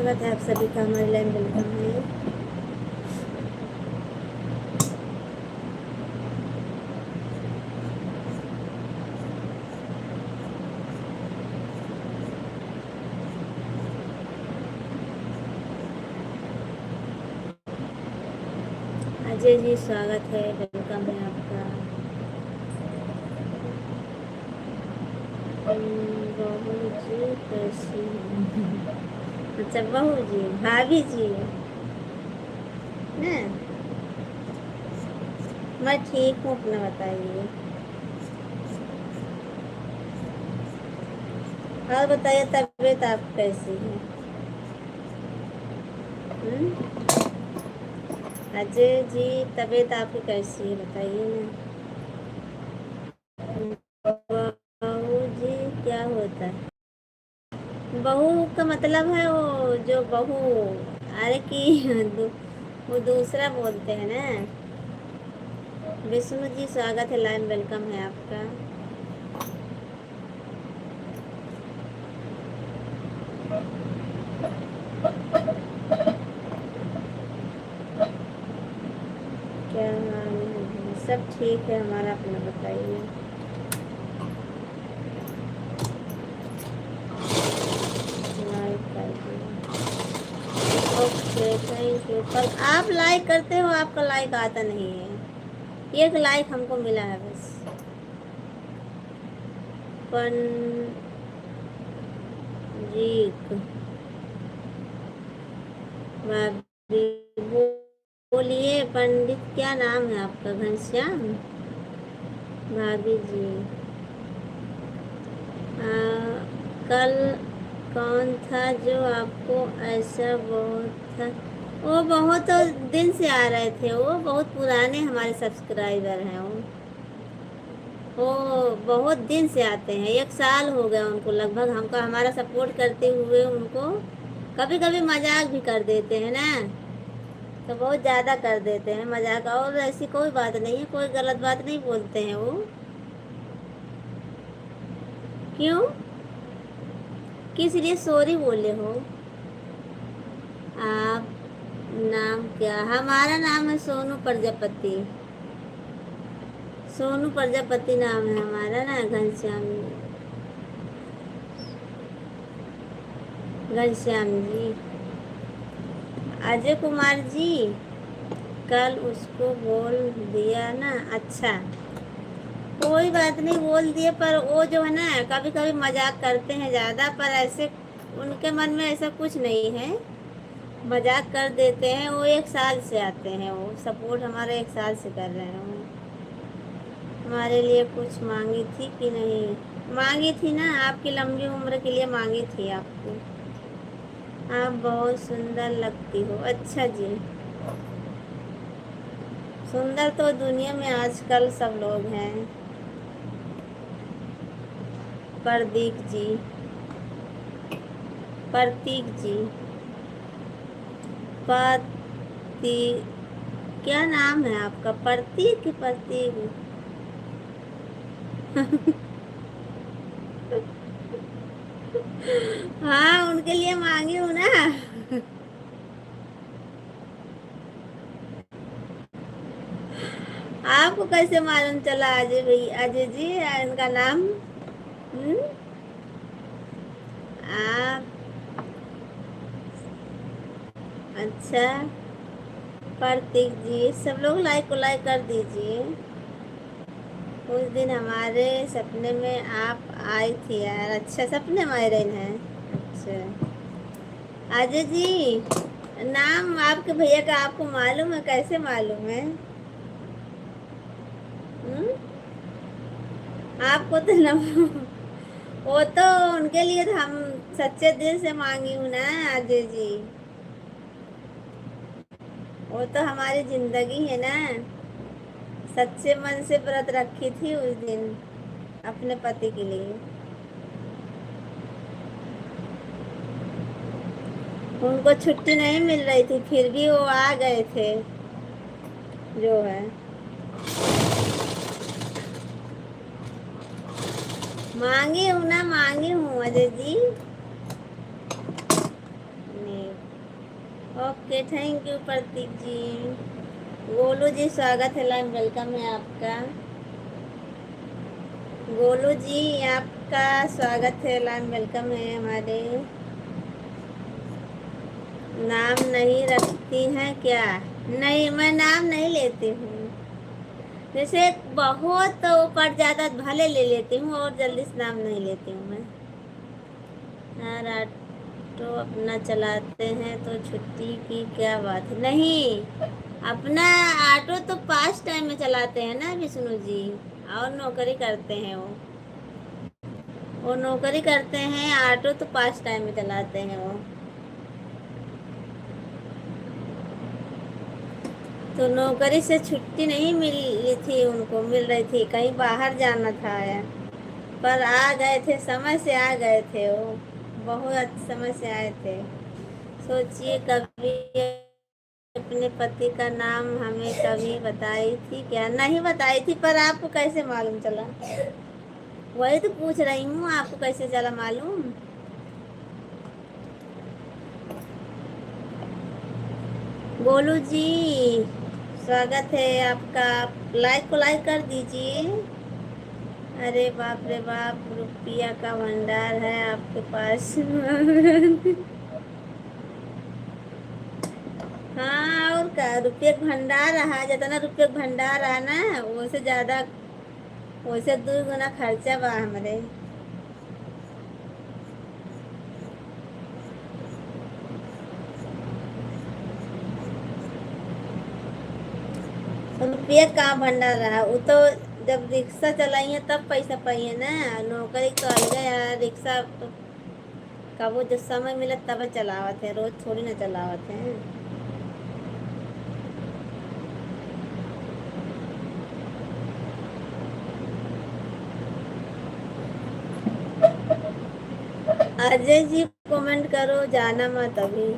स्वागत है आप सभी का हमारे लाइन वेलकम में। अजय जी स्वागत है, वेलकम है आपका। बहू जी कैसी हैं? अच्छा बहू जी, भाभी जी ना। मैं ठीक हूँ, अपना बताइए। और बताइए तबीयत आप कैसी है? अजय जी तबीयत आपकी कैसी है बताइए ना। बहू जी क्या होता है? बहू का मतलब है वो जो बहू, अरे कि वो दूसरा बोलते हैं ना। विष्णु जी स्वागत है, लाइन वेलकम है आपका। क्या हाल है? सब ठीक है हमारा, अपना बताइए। लाइक कर दिए, ओके थैंक यू। पर आप लाइक करते हो, आपका लाइक आता नहीं है। एक लाइक हमको मिला है बस। पन जी भाभी बोलिए, पंडित क्या नाम है आपका? घनश्याम भाभी जी। कल कौन था जो आपको ऐसा बहुत था? वो बहुत दिन से आ रहे थे, वो बहुत पुराने हमारे सब्सक्राइबर हैं। वो बहुत दिन से आते हैं, 1 साल हो गया उनको लगभग, हमको हमारा सपोर्ट करते हुए। उनको कभी कभी मजाक भी कर देते हैं ना, तो बहुत ज़्यादा कर देते हैं मजाक। और ऐसी कोई बात नहीं है, कोई गलत बात नहीं बोलते हैं वो। क्यों, किस लिए सॉरी बोले हो आप? नाम क्या? हमारा नाम है सोनू प्रजापति। सोनू प्रजापति नाम है हमारा ना। घनश्याम, घनश्याम जी। अजय कुमार जी कल उसको बोल दिया ना। अच्छा कोई बात नहीं, बोल दिए। पर वो जो है ना, कभी कभी मजाक करते हैं ज़्यादा, पर ऐसे उनके मन में ऐसा कुछ नहीं है, मजाक कर देते हैं। वो 1 साल से आते हैं, वो सपोर्ट हमारा 1 साल से कर रहे हैं वो। हमारे लिए कुछ मांगी थी कि नहीं? मांगी थी ना, आपकी लंबी उम्र के लिए मांगी थी आपको। आप बहुत सुंदर लगती हो। अच्छा जी, सुंदर तो दुनिया में आजकल सब लोग हैं। प्रदीप जी, प्रतीक जी, पति, क्या नाम है आपका? प्रतीक की प्रतीक? हाँ उनके लिए मांगी हूँ ना। आपको कैसे मालूम चला अजय भाई, अजय जी इनका नाम? हम्म? आप, अच्छा प्रतीक जी, सब लोग लाइक को लाइक कर दीजिए। उस दिन हमारे सपने में आप आई थी यार। अच्छा सपने में आए रहे हैं। अच्छा अजय जी, नाम आपके भैया का आपको मालूम है? कैसे मालूम है? हम्म? आपको तो वो तो उनके लिए तो हम सच्चे दिल से मांगी हूँ ना अजय जी। वो तो हमारी जिंदगी है ना। सच्चे मन से व्रत रखी थी उस दिन अपने पति के लिए। उनको छुट्टी नहीं मिल रही थी, फिर भी वो आ गए थे जो है। मांगी हूँ ना, मांगी हूँ Ajay ji. Okay, thank you प्रतीक जी। गोलू जी स्वागत है, लाइन वेलकम है आपका। गोलू जी आपका स्वागत है, लाइन वेलकम है हमारे। नाम नहीं रखती हैं क्या? नहीं, मैं नाम नहीं लेती हूँ। जैसे बहुत ऊपर ज्यादा भले ले लेती हूँ और जल्दी से नाम नहीं लेती हूँ मैं। यार ऑटो अपना चलाते हैं तो छुट्टी की क्या बात है? नहीं, अपना ऑटो तो पास टाइम में चलाते हैं ना विष्णु जी। और नौकरी करते हैं वो नौकरी करते हैं, ऑटो तो पास टाइम में चलाते हैं वो। तो नौकरी से छुट्टी नहीं मिली थी उनको, मिल रही थी, कहीं बाहर जाना था या पर आ गए थे, समय से आ गए थे वो, बहुत समय से आए थे। सोचिए, कभी अपने पति का नाम हमें कभी बताई थी क्या? नहीं बताई थी, पर आपको कैसे मालूम चला? वही तो पूछ रही हूँ, आपको कैसे चला मालूम? गोलू जी स्वागत है आपका, आप लाइक को लाइक कर दीजिए। अरे बाप रे बाप, रुपया का भंडार है आपके पास। हाँ, और का रुपये का भंडार रहा, जितना रुपये का भंडार रहा ना, वो से ज्यादा, वो से 2 गुना खर्चा बा हमारे। रुपये का भंडार रहा वो तो, जब रिक्शा चलाई है तब पैसा पाई है ना। नौकरी तो अलग है, रिक्शा तो का वो जब समय मिला तब चलावत है, रोज थोड़ी ना चलावत है। अजय जी कमेंट करो, जाना मत अभी,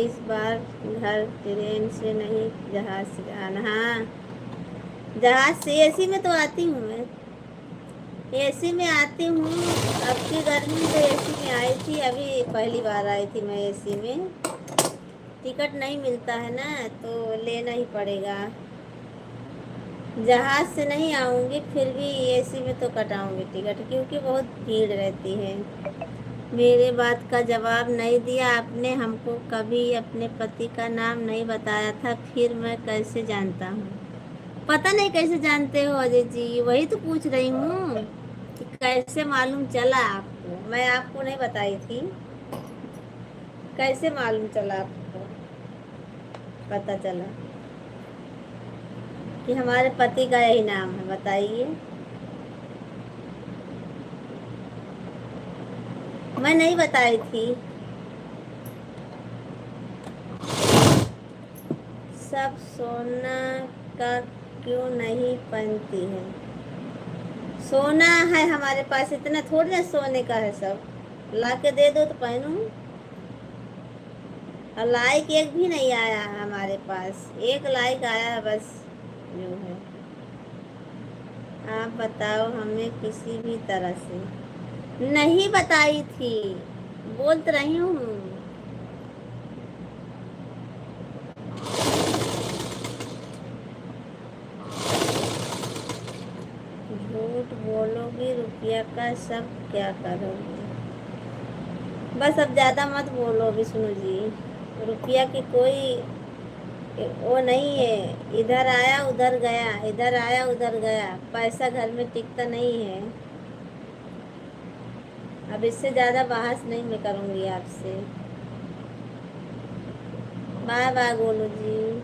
इस बार घर ट्रेन से नहीं जहाज से जाना। हाँ, जहाज से, एसी में तो आती हूँ मैं, एसी में आती हूँ। अब की गर्मी तो एसी में आई थी, अभी पहली बार आई थी मैं एसी में। टिकट नहीं मिलता है ना, तो लेना ही पड़ेगा। जहाज से नहीं आऊँगी, फिर भी एसी में तो कटाऊँगी टिकट, क्योंकि बहुत भीड़ रहती है। मेरे बात का जवाब नहीं दिया आपने हमको, कभी अपने पति का नाम नहीं बताया था, फिर मैं कैसे जानता हूँ? पता नहीं कैसे जानते हो अजय जी, वही तो पूछ रही हूँ कि कैसे मालूम चला आपको? मैं आपको नहीं बताई थी, कैसे मालूम चला आपको? पता चला कि हमारे पति का यही नाम है, बताइए। मैं नहीं बताई थी। सब सोना का क्यों नहीं पहनती है? सोना है हमारे पास, इतना थोड़ी ना सोने का है सब, ला के दे दो तो पहनूं। और लाइक एक भी नहीं आया है हमारे पास, एक लाइक आया है बस, जो है। आप बताओ हमें किसी भी तरह से। नहीं बताई थी, बोल तो रही हूँ। झूठ बोलोगी, रुपया का सब क्या करोगी? बस अब ज्यादा मत बोलो विष्णु जी, रुपया की कोई वो नहीं है, इधर आया उधर गया, इधर आया उधर गया, पैसा घर में टिकता नहीं है। अब इससे ज्यादा बहस नहीं मैं करूंगी आपसे। बाय बाय गोलू जी।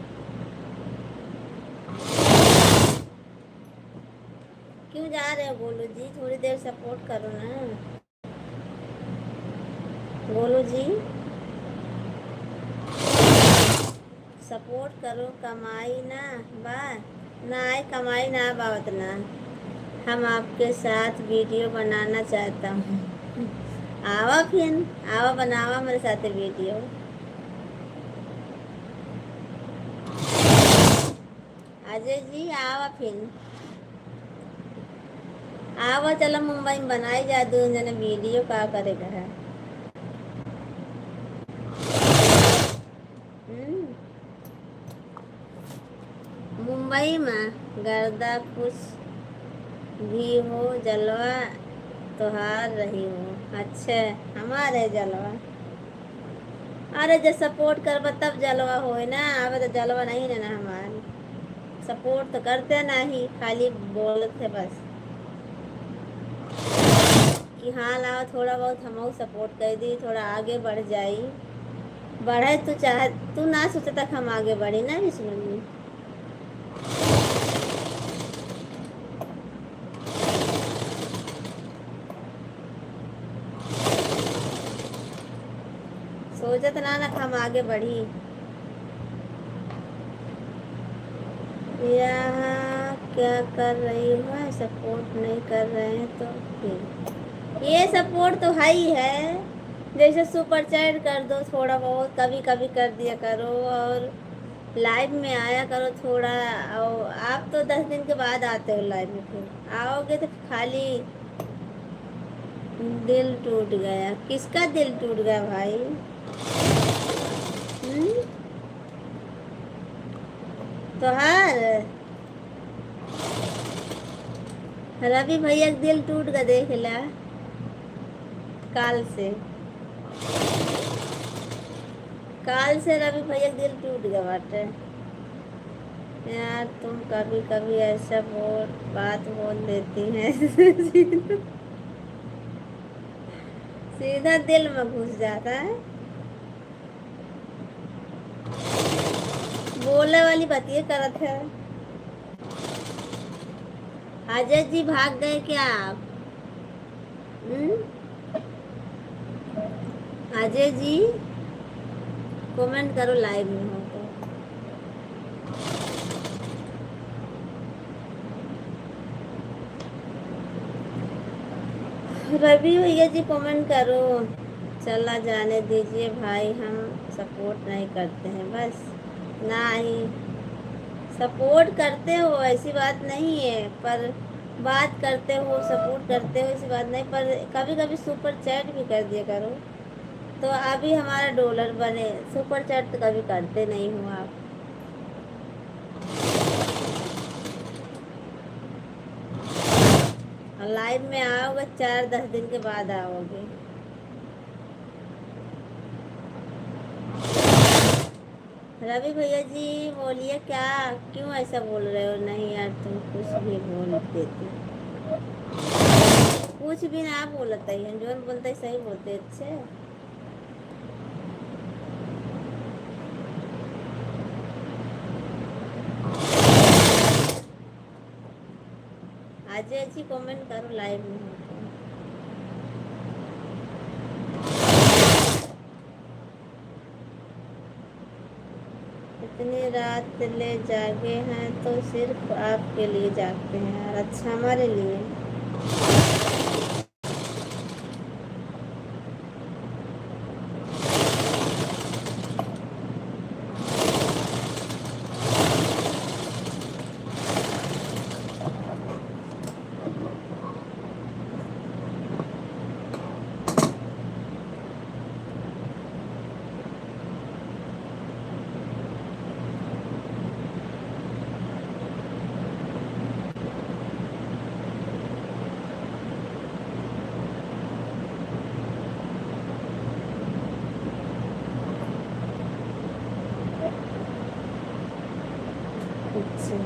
क्यों जा रहे हो गोलू जी? थोड़ी देर सपोर्ट करो ना गोलू जी, सपोर्ट करो। कमाई ना बा, ना आए कमाई ना बावत ना, हम आपके साथ वीडियो बनाना चाहता हूँ। आवा फिर, आवा बनावा मेरे साथ वीडियो। अजय जी आवा फिर, आवा चलो मुंबई में बनाई जा दो जने वीडियो, का करेगा है। वही माँ, गर्दा कुछ भी हो जलवा तो हार रही हो। अच्छा, हमारे जलवा। अरे जब सपोर्ट करबा तब जलवा होए ना, अब तो जलवा नहीं ना हमारे। सपोर्ट तो करते नहीं, खाली बोलते बस कि हाँ लाओ थोड़ा बहुत हम सपोर्ट कर दी, थोड़ा आगे बढ़ जाई। बढ़े तो चाह तू ना सोचे तक हम आगे बढ़ी ना विष्णु जी। सोचत ना ना हम आगे बढ़ी। यहाँ क्या कर रही हो, सपोर्ट नहीं कर रहे हैं तो फिर ये सपोर्ट तो है ही है। जैसे सुपर चैट कर दो थोड़ा बहुत, कभी कभी कर दिया करो, और लाइव में आया करो थोड़ा। और आप तो 10 दिन के बाद आते हो लाइव में, फिर आओगे तो खाली दिल टूट गया। किसका दिल टूट गया भाई? हम्म? तोहार रवि भैया का दिल टूट गया, देख ला काल से। काल से रवि भैया का दिल टूट गया बाटे। यार तुम कभी कभी ऐसा बात बोल देती हैं सीधा दिल में घुस जाता है। बोले वाली बातें करत है। अजय जी भाग गए क्या आप? हम्म? अजय जी कमेंट करो लाइव में हो तो। रवि भैया जी कमेंट करो। चला जाने दीजिए भाई, हम सपोर्ट नहीं करते हैं बस। ना ही सपोर्ट करते हो ऐसी बात नहीं है, पर बात करते हो सपोर्ट करते हो ऐसी बात नहीं, पर कभी कभी सुपर चैट भी कर दिया करो। तो अभी हमारा डॉलर बने, सुपर चैट तो कभी करते नहीं हो आप। और लाइव में आओगे 4-10 दिन के बाद आओगे। रवि भैया जी बोलिए, क्या क्यों ऐसा बोल रहे हो? नहीं यार तुम कुछ भी बोल देती, कुछ भी ना बोलता है, जो बोलते सही बोलते अच्छे। आज अच्छी कमेंट करो लाइव में हो तो। इतनी रात ले जागे हैं तो सिर्फ आपके लिए जागते हैं यार। अच्छा, हमारे लिए। अच्छा,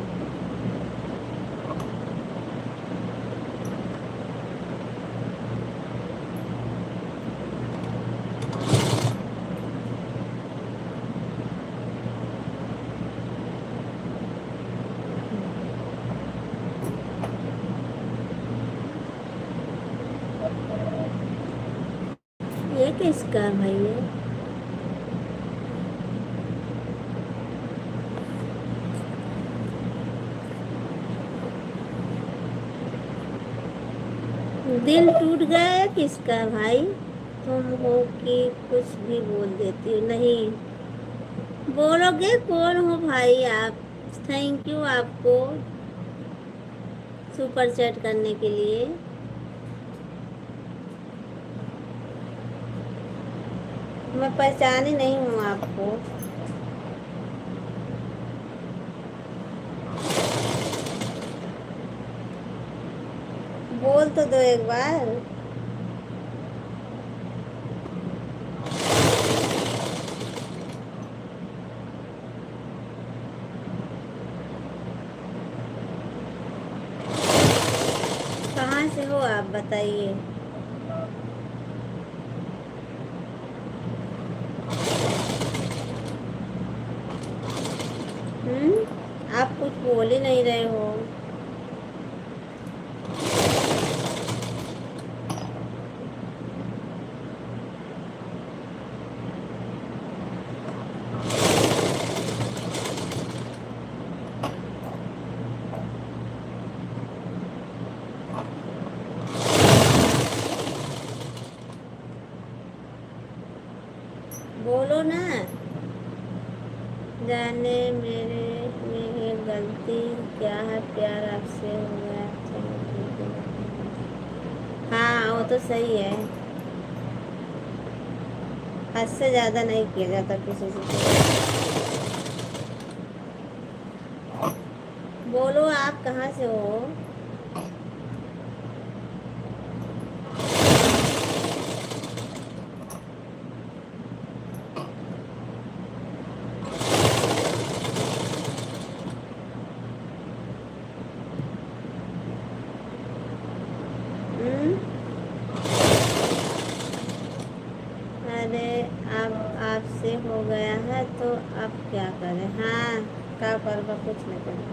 ये किसका भाई है? दिल टूट गया है किसका भाई? तुम हो कि कुछ भी बोल देती हो? नहीं बोलोगे, कौन हो भाई आप? थैंक यू आपको सुपर चैट करने के लिए। मैं पहचानी नहीं हूँ आपको। तो दो एक बार। कहाँ से हो आप बताइए। आप कुछ बोल ही नहीं रहे हो। बोलो ना। जाने मेरे में एक गलती क्या है, प्यार आपसे हो गया। चलो ठीक है। हाँ वो तो सही है। हद से ज्यादा नहीं किया जाता किसी से। बोलो आप कहाँ से हो। हम्म। अरे अब आपसे हो गया है तो अब क्या करें। हाँ क्या करवा, कुछ नहीं करें।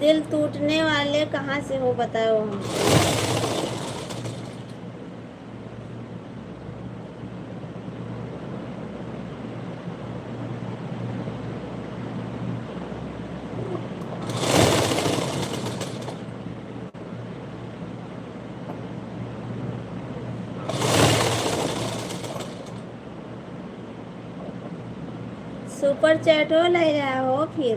दिल टूटने वाले कहाँ से हो बताओ हमको। सुपर चैट हो ले रहा हो फिर।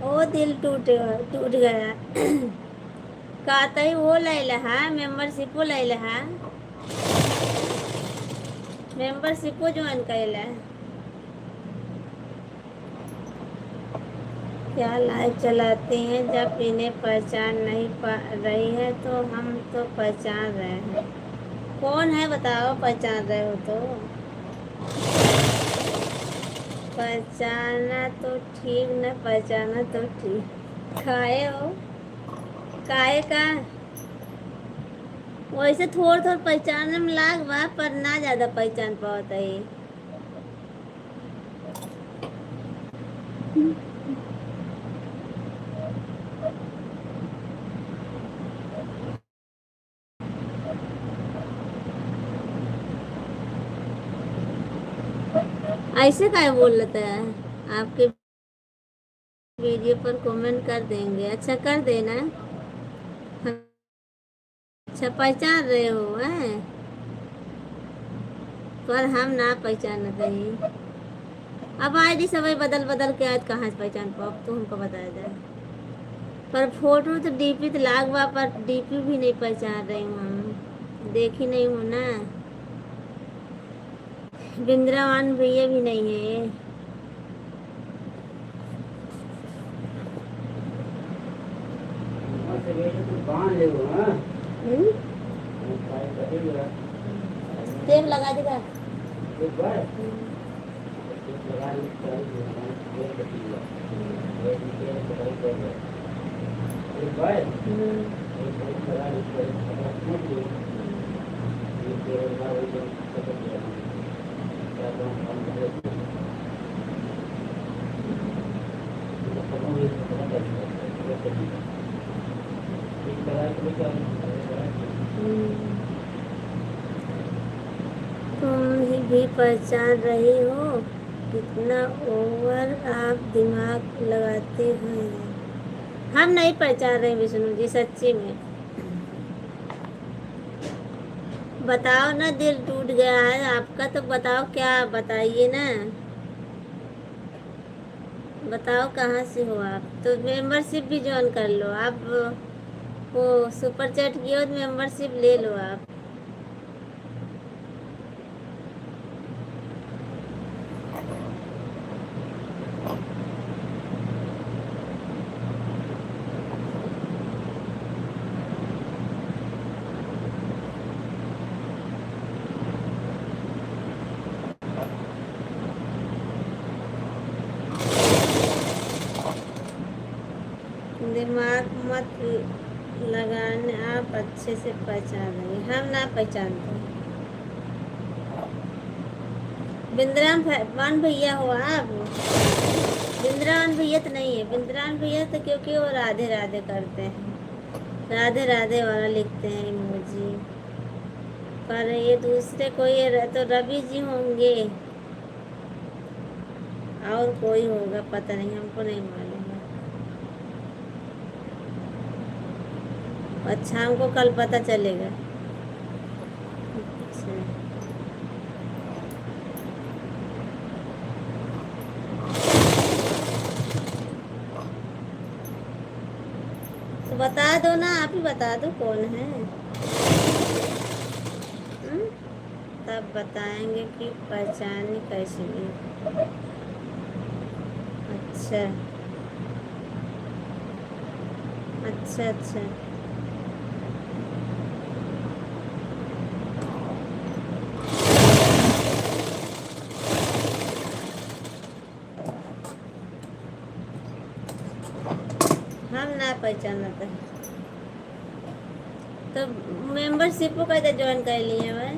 ओ दिल टूट टूट गया। कहता ही वो ले रहा, मेंबरशिप ले रहा, मेंबरशिप ज्वाइन कर। क्या लाइव चलाते हैं जब इन्हें पहचान नहीं पा रही है तो हम तो पहचान रहे हैं। कौन है बताओ, पहचान रहे हो तो। पहचाना तो ठीक, न पहचाना तो ठीक। खाए हो काहे का। वैसे थोड़ा थोड़ा पहचानने में लाग बा, पर ना ज्यादा पहचान पाता है। ऐसे काहे बोल लेता है। आपके वीडियो पर कमेंट कर देंगे। अच्छा कर देना। अच्छा पहचान रहे हो हैं, पर हम ना पहचानते हैं। अब आईडी सब बदल बदल के आज कहाँ से पहचान पाओ, अब तो हमको बताया जाए। पर फोटो तो डीपी तो लाग बा, पर डीपी भी नहीं पहचान रही हूँ हम, देखी नहीं हूँ ना। बिंद्रावान भैया भी नहीं है। टेप लगा देगा। तुम भी पहचान रही हो कितना ओवर आप दिमाग लगाते हैं। हम नहीं पहचान रहे विष्णु जी सच्ची में। बताओ ना, दिल टूट गया है आपका तो बताओ, क्या बताइए ना। बताओ कहाँ से हो आप, तो मेंबरशिप भी ज्वाइन कर लो आप। वो सुपर चैट की हो तो मेंबरशिप ले लो आप। दिमाग मत लगाने, आप अच्छे से पहचान लेंगे। हम ना पहचानते। बिंद्रावन भैया हो आप? बिंद्रावन भैया तो नहीं है। बिंद्रावन भैया तो क्योंकि वो राधे राधे करते हैं, राधे राधे वाला लिखते हैं इमोजी। पर ये दूसरे कोई तो रवि जी होंगे, और कोई होगा, पता नहीं, हमको नहीं मालूम है। अच्छा, हमको कल पता चलेगा। अच्छा, तो बता दो ना, आप ही बता दो कौन है। हम्म? तब बताएंगे कि पहचाने कैसे नहीं। अच्छा अच्छा अच्छा। हम ना पहचाना था तो मेंबरशिप को कैसे ज्वाइन कर लिए भाई?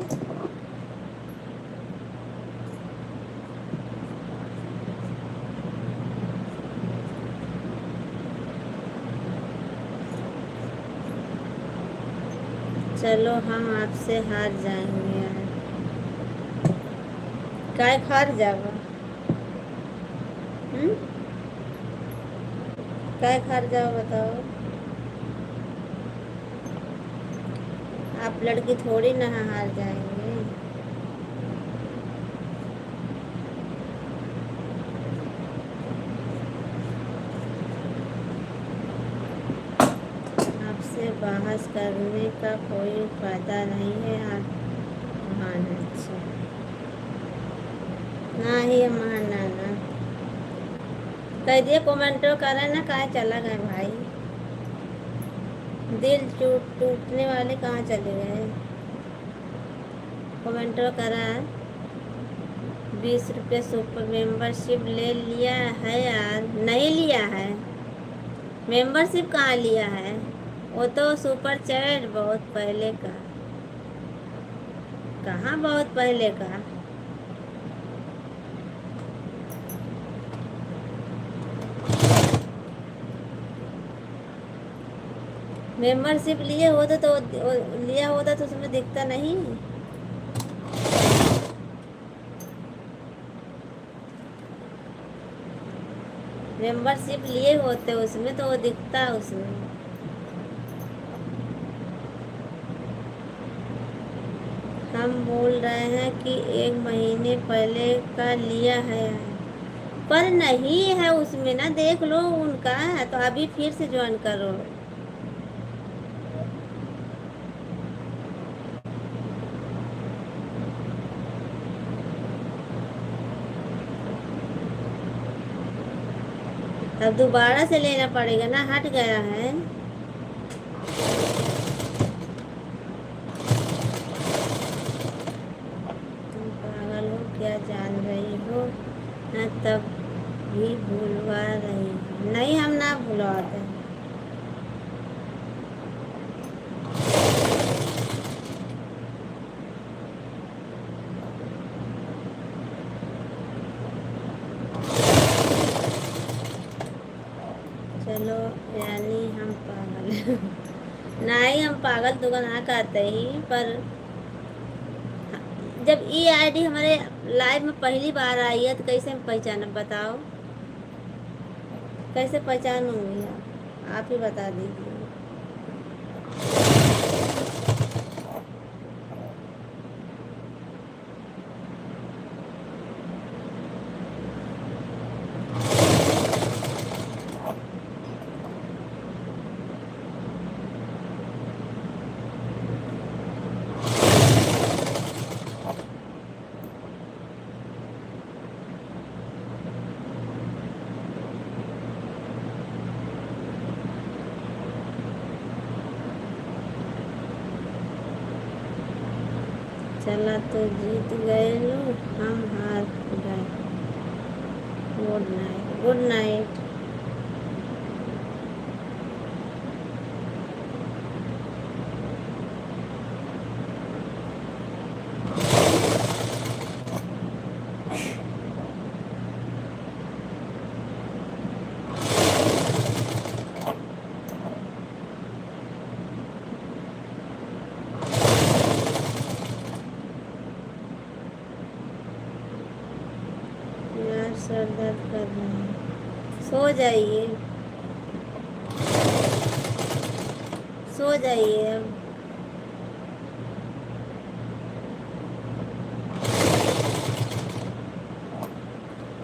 चलो हम आपसे हार जाएंगे यार। काय हार जाओ? काय हार जाओ बताओ? आप लड़की थोड़ी ना हार जाएंगे। आपसे बहस करने का कोई फायदा नहीं है। आप महान है। अच्छा, ना ही महान ना ना कह दिए। कमेंटो करे ना, कहाँ चला गए भाई? दिल टूटने वाले कहाँ चले गए? कमेंटो करा। 20 रुपये सुपर मेंबरशिप ले लिया है यार? नहीं लिया है। मेंबरशिप कहाँ लिया है? वो तो सुपर चैट बहुत पहले का। कहाँ बहुत पहले का? मेंबरशिप लिए होते तो लिया होता तो उसमें दिखता नहीं। मेंबरशिप लिए होते उसमें तो वो दिखता उसमें। हम बोल रहे हैं कि 1 महीने पहले का लिया है, पर नहीं है उसमें ना, देख लो उनका है तो अभी फिर से ज्वाइन करो। अब दोबारा से लेना पड़ेगा ना, हट गया है। तुम पागल हो क्या? जान रही हो ना, तब भी भूलवा रही हो। नहीं, हम ना भूलवाते। चलो, यानी हम पागल हैं। नहीं, हम पागल तो ना कहते ही, पर जब ये आईडी हमारे लाइव में पहली बार आई है तो कैसे हम पहचान, बताओ? कैसे पहचानूंगी? आप ही बता दीजिए। चला तो जीत गए लो, हम हार गए। Good night, good night. Sir दर्द कर रहा है। सो जाइए, सो जाइए अब।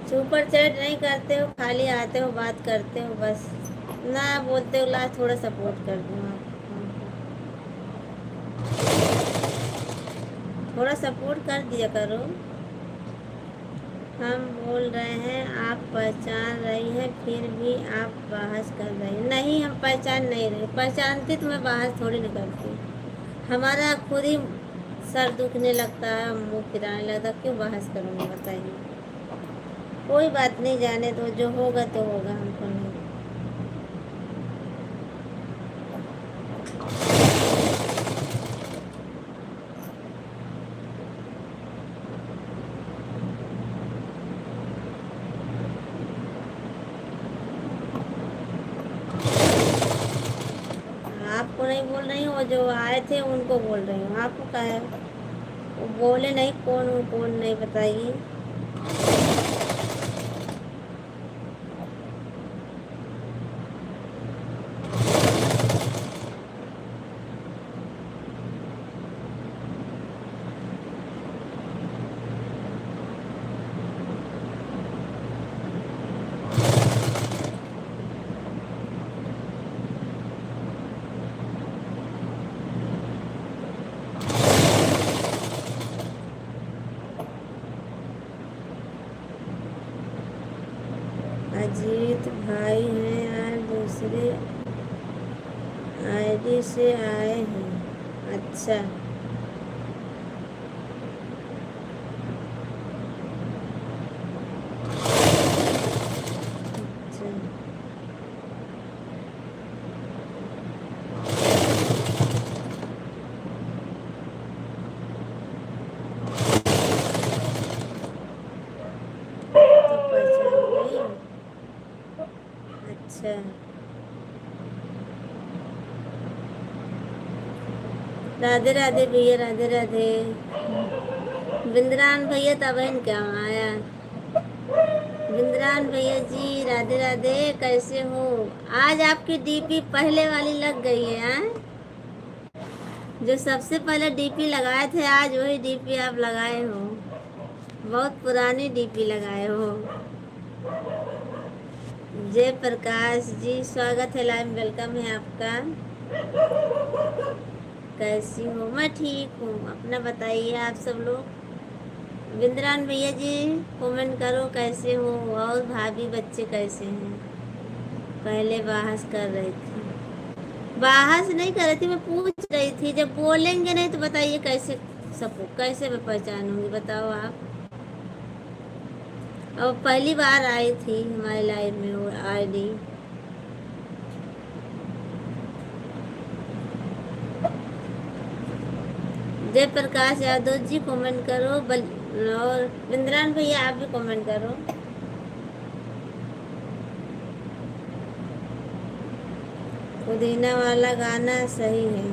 सुपर चैट नहीं करते हो, खाली आते हो बात करते हो बस। ना बोलते हो ला थोड़ा सपोर्ट कर दूँ आप, थोड़ा सपोर्ट कर दिया करो। हम बोल रहे हैं आप पहचान रही हैं, फिर भी आप बहस कर रही हैं। नहीं, हम पहचान नहीं रहे। पहचानती तो मैं बहस थोड़ी ना करती। हमारा खुद ही सर दुखने लगता है, मुंह फिराने लगता, क्यों बहस करूँगी बताइए। कोई बात नहीं, जाने दो, जो होगा तो होगा, हमको नहीं। आपको नहीं बोल रही हूँ, जो आए थे उनको बोल रही हूँ। आपको क्या है, वो बोले नहीं कौन हूँ कौन नहीं, बताइए। अजीत भाई हैं यार, दूसरे आईडी से आए हैं। अच्छा, अच्छा। तो पहचान गई। अच्छा, राधे राधे भैया, राधे राधे। बिंद्रान भैया तब क्या आया। बिंद्रान भैया जी, राधे राधे, कैसे हो। आज आपकी डीपी पहले वाली लग गई है हाँ? जो सबसे पहले डीपी लगाए थे, आज वही डीपी आप लगाए हो। बहुत पुरानी डीपी लगाए हो। जय प्रकाश जी, स्वागत है, लाइव वेलकम है आपका। कैसी हो। मैं ठीक हूँ, अपना बताइए आप सब लोग। बिंद्रान भैया जी कमेंट करो कैसे हो, और भाभी बच्चे कैसे हैं। पहले बहस कर रही थी। बहस नहीं कर रही थी, मैं पूछ रही थी। जब बोलेंगे नहीं तो बताइए कैसे सबको, कैसे मैं पहचानूंगी बताओ आप। और पहली बार आई थी हमारी लाइफ में वो आईडी। जय प्रकाश यादव जी कमेंट करो, और बिंद्रान भैया आप भी कमेंट करो। पुदीना वाला गाना सही है।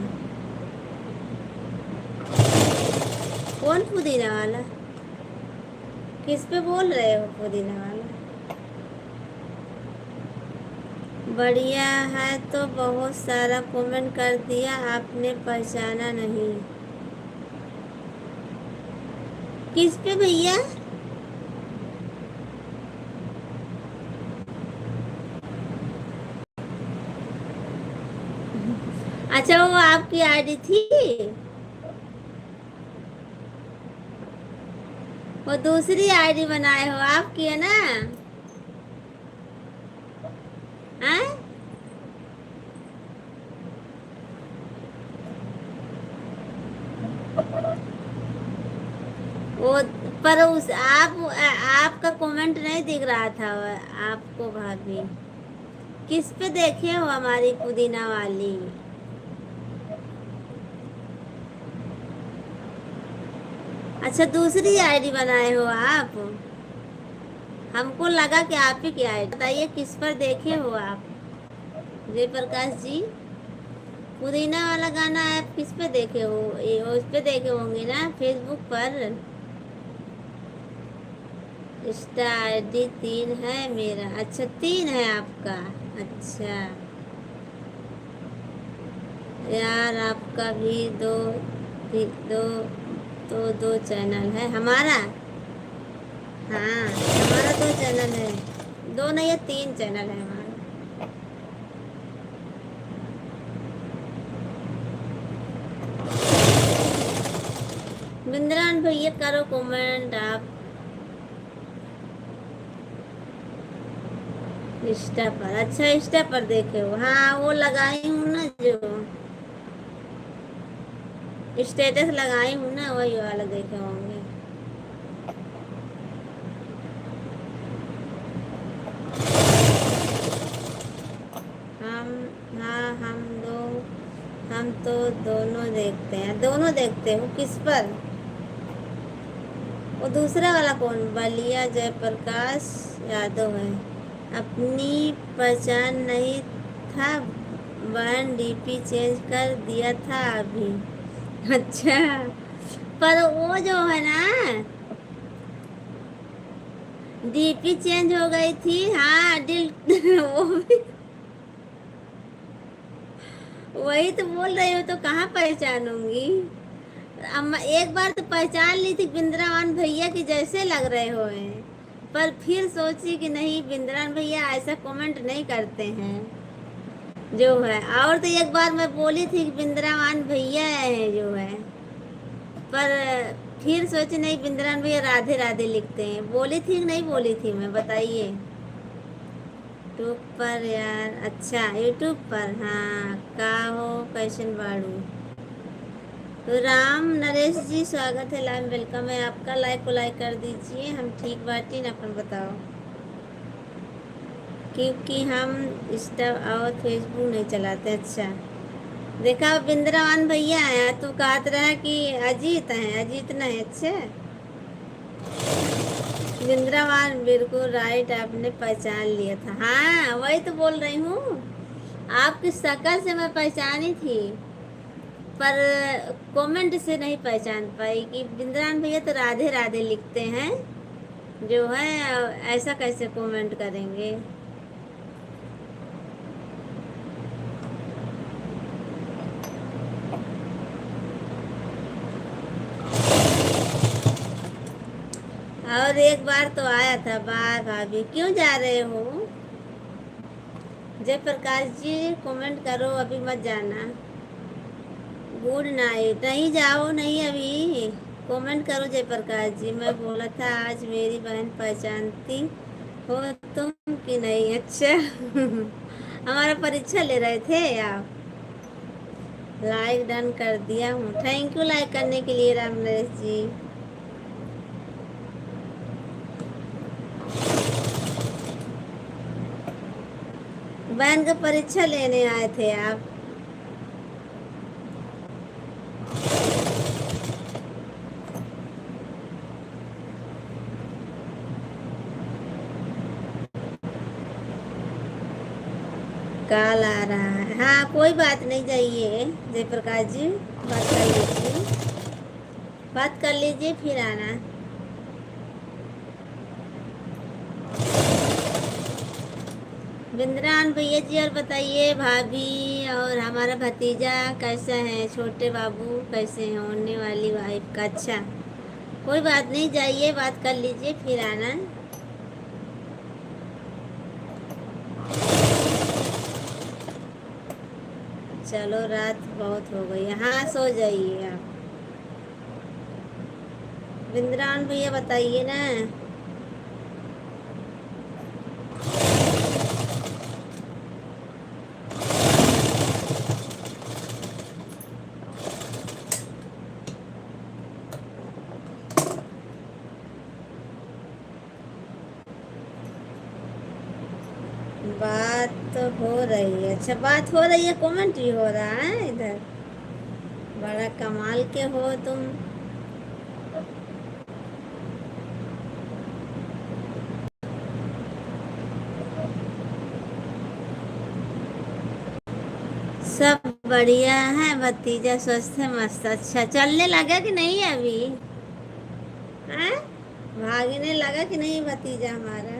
कौन पुदीना वाला, किस पे बोल रहे हो पुदीना वाला। बढ़िया है तो बहुत सारा कमेंट कर दिया, आपने पहचाना नहीं। किस पे भैया। अच्छा, वो आपकी आईडी थी। वो दूसरी आईडी बनाए हो आपकी है ना। हैं? वो पर उस आपका कमेंट नहीं दिख रहा था आपको भाभी। किस पे देखे हो हमारी पुदीना वाली। अच्छा, दूसरी आईडी बनाए हो आप। हमको लगा कि आप ही की आईडी। बताइए किस पर देखे हो आप। जय प्रकाश जी, पुदीना वाला गाना आप किस पे देखे हो, ये उस पे देखे होंगे ना फेसबुक पर। इंस्टा आईडी 3 है मेरा। अच्छा 3 है आपका। अच्छा यार आपका भी दो दो चैनल है हमारा। हाँ हमारा 2 चैनल है। 2 नहीं है 3 चैनल है हमारा। बिंद्रान भैया करो कमेंट आप। इंस्टा पर। अच्छा इंस्टा पर देखे हो। हाँ वो लगाई हूँ ना जो स्टेटस लगाई हूँ ना वही वाला देखे होंगे। हम हाँ हम तो दोनों देखते हैं। दोनों देखते हो किस पर? वो दूसरा वाला कौन? बलिया जयप्रकाश यादव है। अपनी पहचान नहीं था। बहन डीपी चेंज कर दिया था अभी। अच्छा पर वो जो है ना डीपी चेंज हो गई थी। हाँ दिल वो भी वही तो बोल रही हूँ तो कहाँ पहचानूंगी। अम्मा एक बार तो पहचान ली थी बिंद्रावन भैया की जैसे लग रहे हो। पर फिर सोची कि नहीं बिंद्रावन भैया ऐसा कमेंट नहीं करते हैं जो है। और तो एक बार मैं बोली थी कि बिंद्रावन भैया है जो है। पर फिर सोची नहीं बिंद्रावन भैया राधे राधे लिखते हैं। बोली थी कि नहीं बोली थी मैं बताइए। यूट्यूब पर यार। अच्छा यूट्यूब पर। हाँ का हो कैसन बाड़ू। तो राम नरेश जी स्वागत है लाइव वेलकम है आपका। लाइक को लाइक कर दीजिए। हम ठीक बाटी ना अपन बताओ। क्योंकि हम इंस्टा और फेसबुक नहीं चलाते। अच्छा देखा बिंद्रावन भैया है तू कहत रहा कि अजीत है। अजीत नहीं। अच्छा बिंद्रावन बिल्कुल राइट आपने पहचान लिया था। हाँ वही तो बोल रही हूँ। आपकी शक्ल से मैं पहचानी थी पर कमेंट से नहीं पहचान पाई कि बिंद्रान भैया तो राधे राधे लिखते हैं जो है। ऐसा कैसे कमेंट करेंगे। और एक बार तो आया था बाय भाभी क्यों जा रहे हो। जयप्रकाश जी कमेंट करो अभी मत जाना। Good night. नहीं जाओ नहीं अभी कमेंट करो जयप्रकाश जी। मैं बोला था आज मेरी बहन पहचानती हो तुम कि नहीं। अच्छा हमारा परीक्षा ले रहे थे आप। लाइक डन कर दिया हूँ। थैंक यू लाइक करने के लिए राम नरेश जी। बहन का परीक्षा लेने आए थे आप। कॉल आ रहा है। हाँ कोई बात नहीं जाइए जयप्रकाश जी। बात कर लीजिए। बात कर लीजिए फिर आना। बिंद्रान भैया जी और बताइए भाभी और हमारा भतीजा कैसा है। छोटे बाबू कैसे हैं। होने वाली वाइफ का। अच्छा कोई बात नहीं जाइए बात कर लीजिए फिर आना। चलो रात बहुत हो गई। हाँ सो जाइए आप। बिंद्रान भैया बताइए ना। बात तो हो रही है। अच्छा बात हो रही है कमेंट भी हो रहा है इधर। बड़ा कमाल के हो तुम। सब बढ़िया है। भतीजा स्वस्थ है मस्त। अच्छा चलने लगा कि नहीं अभी। हैं भागने लगा कि नहीं भतीजा हमारा?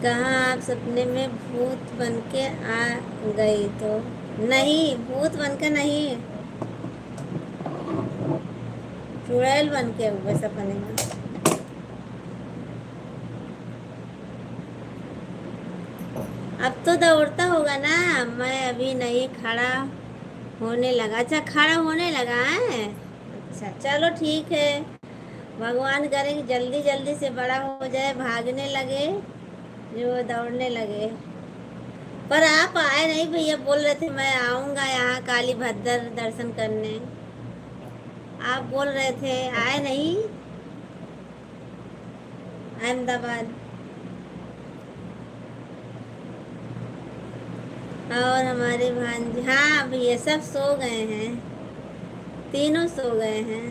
कहाँ आप सपने में भूत बन के आ गई तो? नहीं, भूत बन के नहीं, चुड़ैल बन के हुए सपने में। अब तो दौड़ता होगा ना। मैं अभी नहीं, खड़ा होने लगा। अच्छा, खड़ा होने लगा है। अच्छा, चलो ठीक है। भगवान करे कि जल्दी जल्दी से बड़ा हो जाए, भागने लगे, जो दौड़ने लगे। पर आप आए नहीं भैया, बोल रहे थे मैं आऊँगा यहाँ काली भद्र दर्शन करने। आप बोल रहे थे, आए नहीं अहमदाबाद। और हमारे भांजे, हाँ भैया सब सो गए हैं, तीनों सो गए हैं।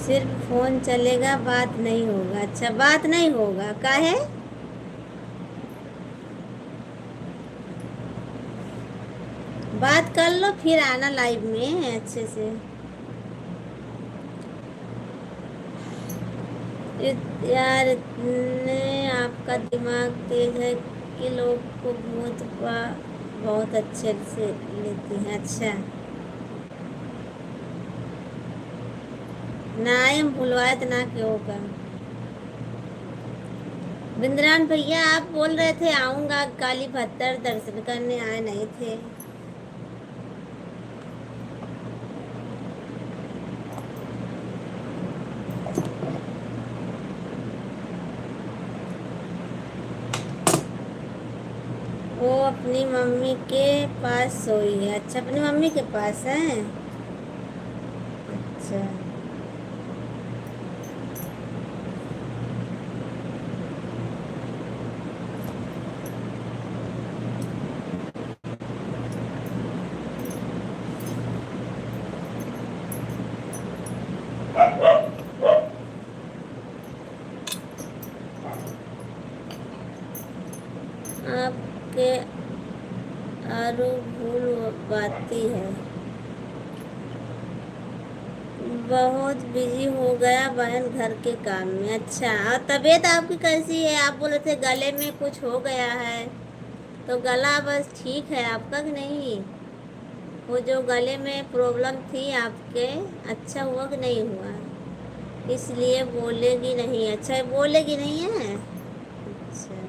सिर्फ फोन चलेगा, बात नहीं होगा? अच्छा, बात नहीं होगा, काहे? बात कर लो फिर आना लाइव में अच्छे से। यार, इतने आपका दिमाग तेज है कि लोग को भूत बहुत अच्छे से लेती हैं। अच्छा, ना हम भूलवाए तो ना क्यों होगा। बिंद्रान भैया आप बोल रहे थे आऊँगा काली भद्र दर्शन करने, आए नहीं थे। वो अपनी मम्मी के पास सोई है। अच्छा, अपनी मम्मी के पास है। अच्छा, आपके आरू भूल बाती है, बहुत बिजी हो गया बहन घर के काम में। अच्छा, और तबीयत आपकी कैसी है? आप बोले थे गले में कुछ हो गया है, तो गला बस ठीक है आपका कि नहीं? वो जो गले में प्रॉब्लम थी आपके, अच्छा हुआ कि नहीं हुआ? इसलिए बोलेगी नहीं? अच्छा, बोलेगी नहीं है। अच्छा,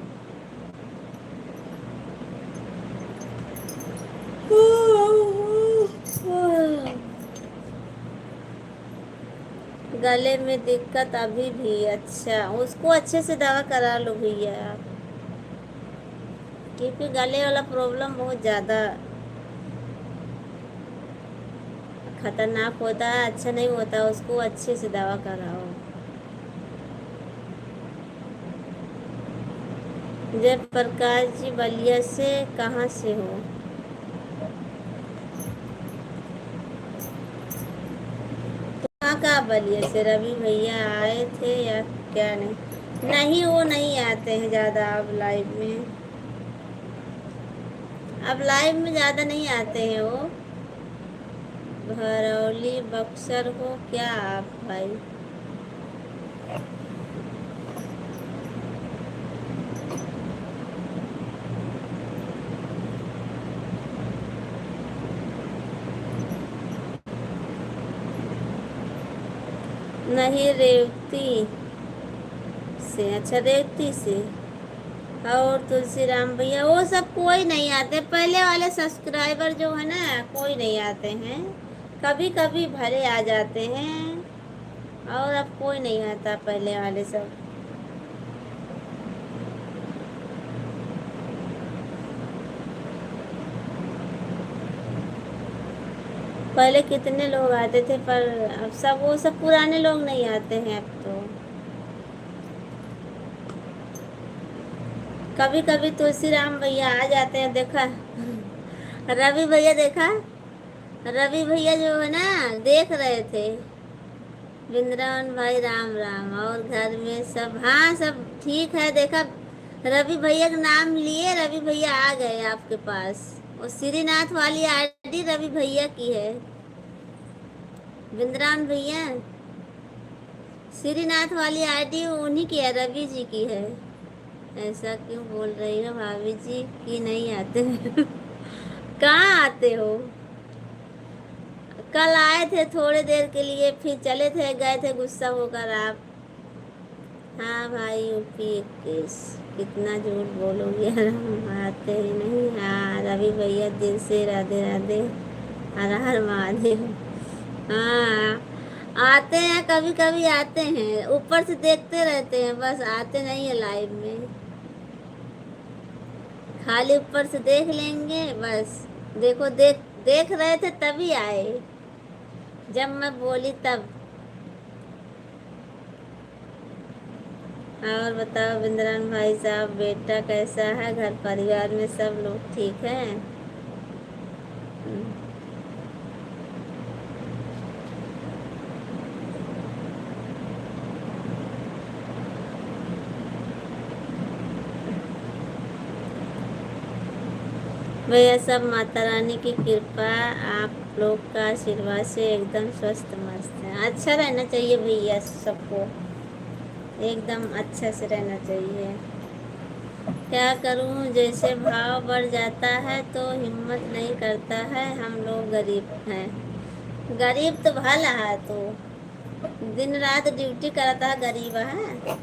गले में दिक्कत अभी भी? अच्छा, उसको अच्छे से दवा करा लो भैया आप, क्योंकि गले वाला प्रॉब्लम बहुत ज़्यादा खतरनाक होता है, अच्छा नहीं होता, उसको अच्छे से दवा कराओ। जयप्रकाश जी बलिया से कहाँ से हो? कहाँ का बलिया से? रवि भैया आए थे या क्या? नहीं नहीं, वो नहीं आते हैं ज़्यादा अब लाइव में, अब लाइव में ज़्यादा नहीं आते हैं वो। भरौली बक्सर हो क्या आप भाई? नहीं, रेवती से। अच्छा, रेवती से। और तुलसी राम भैया वो सब कोई नहीं आते, पहले वाले सब्सक्राइबर जो है ना, कोई नहीं आते हैं, कभी कभी भले आ जाते हैं, और अब कोई नहीं आता पहले वाले सब। पहले कितने लोग आते थे, पर अब सब वो सब पुराने लोग नहीं आते हैं अब तो। कभी कभी तुलसी राम भैया आ जाते हैं, देखा? रवि भैया देखा? रवि भैया जो है ना, देख रहे थे। वृंदावन भाई राम राम। और घर में सब, हाँ सब ठीक है। देखा, रवि भैया का नाम लिए, रवि भैया आ गए आपके पास। और श्रीनाथ वाली आईडी रवि भैया की है। वृंदावन भैया, श्रीनाथ वाली आईडी उन्हीं की है, रवि जी की है। ऐसा क्यों बोल रही हो भाभी जी कि नहीं आते? कहाँ आते हो? कल आए थे थोड़ी देर के लिए, फिर चले थे, गए थे गुस्सा होकर आप। हाँ भाई, यूपी 21। कितना झूठ बोलोगे यार, हम आते ही नहीं। हाँ रवि भैया, दिल से राधे राधे, हर हर महादेव। हाँ आते हैं, कभी कभी आते हैं, ऊपर से देखते रहते हैं, बस आते नहीं है लाइव में। खाली ऊपर से देख लेंगे बस। देखो, देख देख रहे थे तभी आए, जब मैं बोली तब। और बताओ बिंद्रान भाई साहब, बेटा कैसा है? घर परिवार में सब लोग ठीक हैं? भैया सब माता रानी की कृपा, आप लोग का आशीर्वाद से एकदम स्वस्थ मस्त है। अच्छा रहना चाहिए भैया, सबको एकदम अच्छा से रहना चाहिए। क्या करूं, जैसे भाव बढ़ जाता है तो हिम्मत नहीं करता है। हम लोग गरीब हैं। गरीब तो भला है, तो दिन रात ड्यूटी करता है, गरीब है।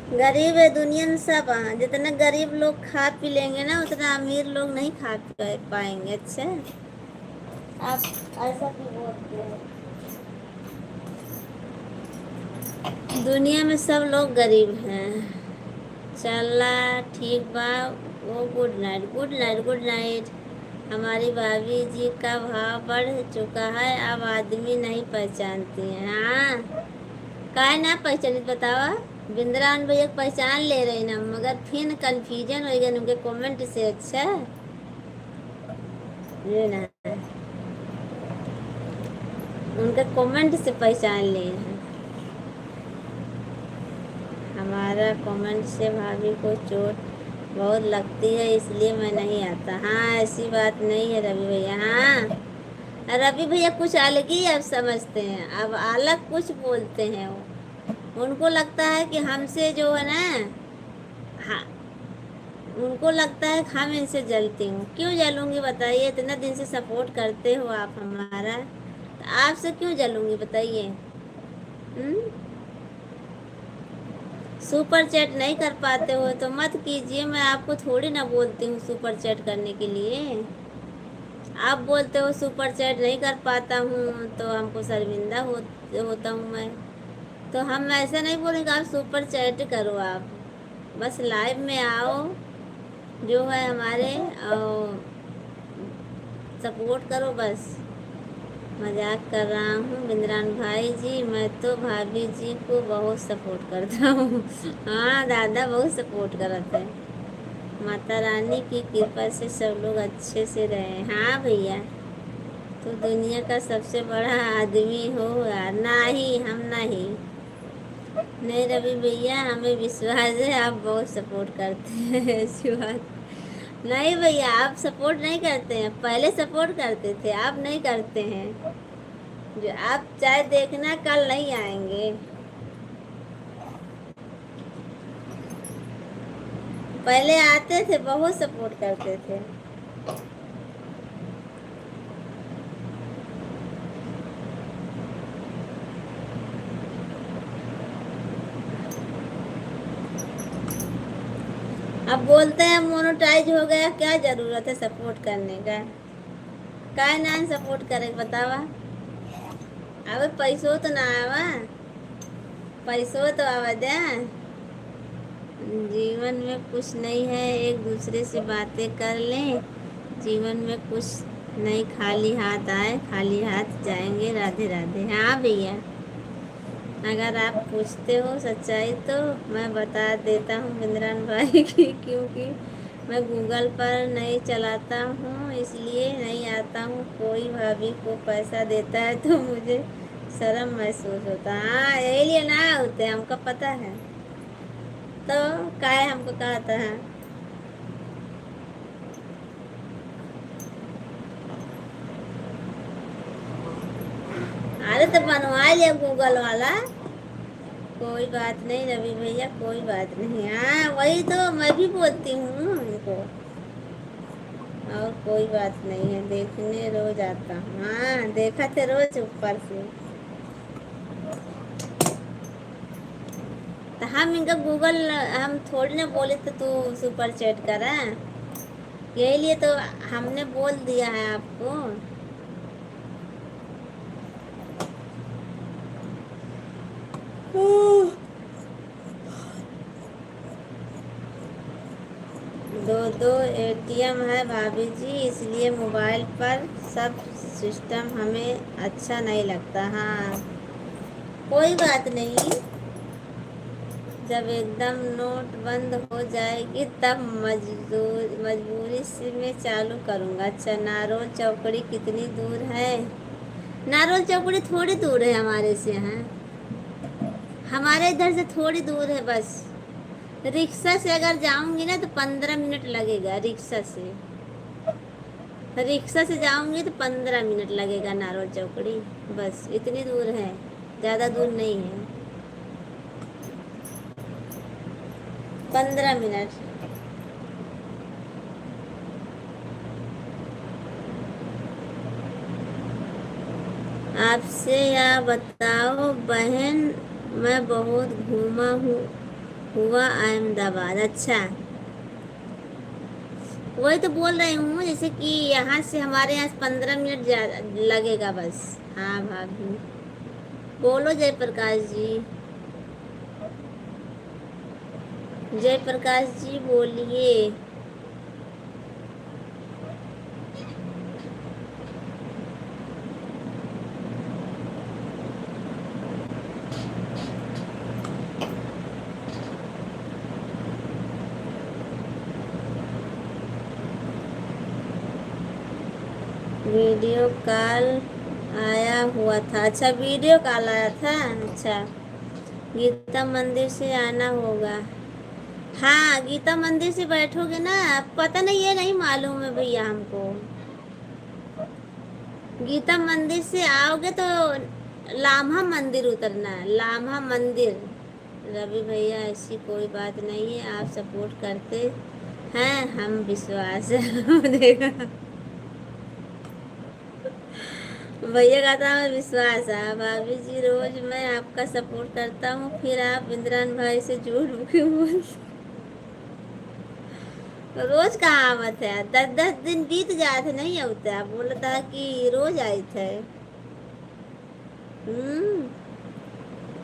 गरीब है दुनिया में सब हैं। जितना गरीब लोग खा पी लेंगे ना, उतना अमीर लोग नहीं खा पी पाएंगे। अच्छा, आप ऐसा क्यों बोलते हैं? दुनिया में सब लोग गरीब हैं। चला ठीक बा। वो good night, good night, good night. हमारी भाभी जी का भाव बढ़ चुका है, अब आदमी नहीं पहचानती हैं। हाँ, काहे ना पहचानी बतावा? बिंद्रान भैया पहचान ले रही ना, मगर फिर कंफ्यूजन हो गया उनके कमेंट से। अच्छा ये ना, उनके कमेंट से पहचान लिए हैं। हमारा कमेंट से भाभी को चोट बहुत लगती है, इसलिए मैं नहीं आता। हाँ ऐसी बात नहीं है रवि भैया। हाँ रवि भैया कुछ अलग ही अब समझते हैं, अब अलग कुछ बोलते हैं वो। उनको लगता है कि हमसे जो है ना, हाँ उनको लगता है कि हम इनसे जलती हूँ। क्यों जलूंगी बताइए? इतना दिन से सपोर्ट करते हो आप हमारा, तो आपसे क्यों जलूंगी बताइए? सुपर चैट नहीं कर पाते हो तो मत कीजिए। मैं आपको थोड़ी ना बोलती हूँ सुपर चैट करने के लिए। आप बोलते हो सुपर चैट नहीं कर पाता हूँ तो हमको शर्मिंदा होता हूँ मैं। तो हम ऐसा नहीं बोलेंगे आप सुपर चैट करो। आप बस लाइव में आओ, जो है हमारे सपोर्ट करो बस। मजाक कर रहा हूँ बिंद्रान भाई जी, मैं तो भाभी जी को बहुत सपोर्ट करता हूँ। हाँ दादा बहुत सपोर्ट करते हैं। माता रानी की कृपा से सब लोग अच्छे से रहे। हाँ भैया, तो दुनिया का सबसे बड़ा आदमी हो यार। नहीं, हम नहीं। नहीं रवि भैया, हमें विश्वास है आप बहुत सपोर्ट करते हैं। ऐसी बात नहीं भैया, आप सपोर्ट नहीं करते हैं। पहले सपोर्ट करते थे, आप नहीं करते हैं। जो आप चाहे देखना, कल नहीं आएंगे। पहले आते थे, बहुत सपोर्ट करते थे। अब बोलते हैं मोनोटाइज हो गया, क्या जरूरत है सपोर्ट करने का? काय ना सपोर्ट करे बतावा? अब पैसों तो ना आवा, पैसों तो आवा दे। जीवन में कुछ नहीं है, एक दूसरे से बातें कर लें। जीवन में कुछ नहीं, खाली हाथ आए खाली हाथ जाएंगे। राधे राधे। हाँ भैया, अगर आप पूछते हो सच्चाई तो मैं बता देता हूँ बिंद्रान भाई की, क्योंकि मैं गूगल पर नहीं चलाता हूँ इसलिए नहीं आता हूँ। कोई भाभी को पैसा देता है तो मुझे शर्म महसूस होता है। हाँ यही लिए ना होते, हमको पता है। तो काय हमको कहता है। अरे तो बनवा लिया गूगल वाला। कोई बात नहीं रवि भैया, कोई बात नहीं। हाँ वही तो मैं भी बोलती हूँ उनको। और कोई बात नहीं है, देखने रोज आता हूँ। हाँ देखा थे रोज ऊपर से। तो हम इनका गूगल, हम थोड़ी ना बोले तो तू सुपर चैट करा। यही लिए तो हमने बोल दिया है आपको। दो दो एटीएम है भाभी जी, इसलिए मोबाइल पर सब सिस्टम हमें अच्छा नहीं लगता। हाँ कोई बात नहीं, जब एकदम नोट बंद हो जाएगी तब मजबूरी से मैं चालू करूँगा। अच्छा नारोल चौकड़ी कितनी दूर है? नारोल चौकड़ी थोड़ी दूर है हमारे से। हैं हमारे इधर से थोड़ी दूर है बस। रिक्शा से अगर जाऊंगी ना तो 15 मिनट लगेगा। रिक्शा से जाऊंगी तो 15 मिनट लगेगा नारोल चौकड़ी। बस इतनी दूर है, ज़्यादा दूर नहीं है। 15 मिनट। आपसे या बताओ बहन, मैं बहुत घूमा हूँ हुआ अहमदाबाद। अच्छा वही तो बोल रही हूँ, जैसे कि यहाँ से हमारे यहाँ 15 मिनट लगेगा बस। हाँ भाभी बोलो जयप्रकाश जी। जयप्रकाश जी बोलिए। वीडियो कॉल आया हुआ था। अच्छा वीडियो कॉल आया था। अच्छा गीता मंदिर से आना होगा। हाँ गीता मंदिर से बैठोगे ना, पता नहीं ये नहीं मालूम है भैया हमको। गीता मंदिर से आओगे तो लाम्हा मंदिर उतरना है, लाम्हा मंदिर। रवि भैया ऐसी कोई बात नहीं है, आप सपोर्ट करते हैं, हम विश्वास देखा भैया का था हमें विश्वास है। भाभी जी रोज मैं आपका सपोर्ट करता हूँ, फिर आप इंद्रान भाई से झूठ क्यों बोलते? रोज कहाँ आवत है? 10 10 दिन बीत जाते नहीं होता, बोलता कि रोज आई थे।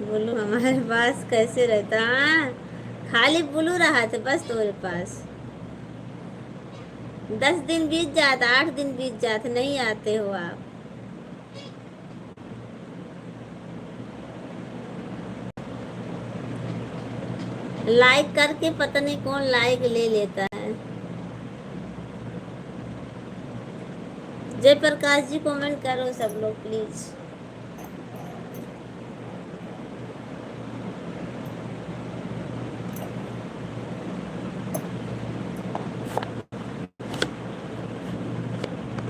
बोलू हमारे पास कैसे रहता? हाँ खाली बोलू रहा था बस तुम्हारे पास। 10 दिन बीत जाता, 8 दिन बीत जाते, नहीं आते हो आप। लाइक करके पता नहीं कौन लाइक ले लेता है। जयप्रकाश जी कमेंट करो सब लोग प्लीज।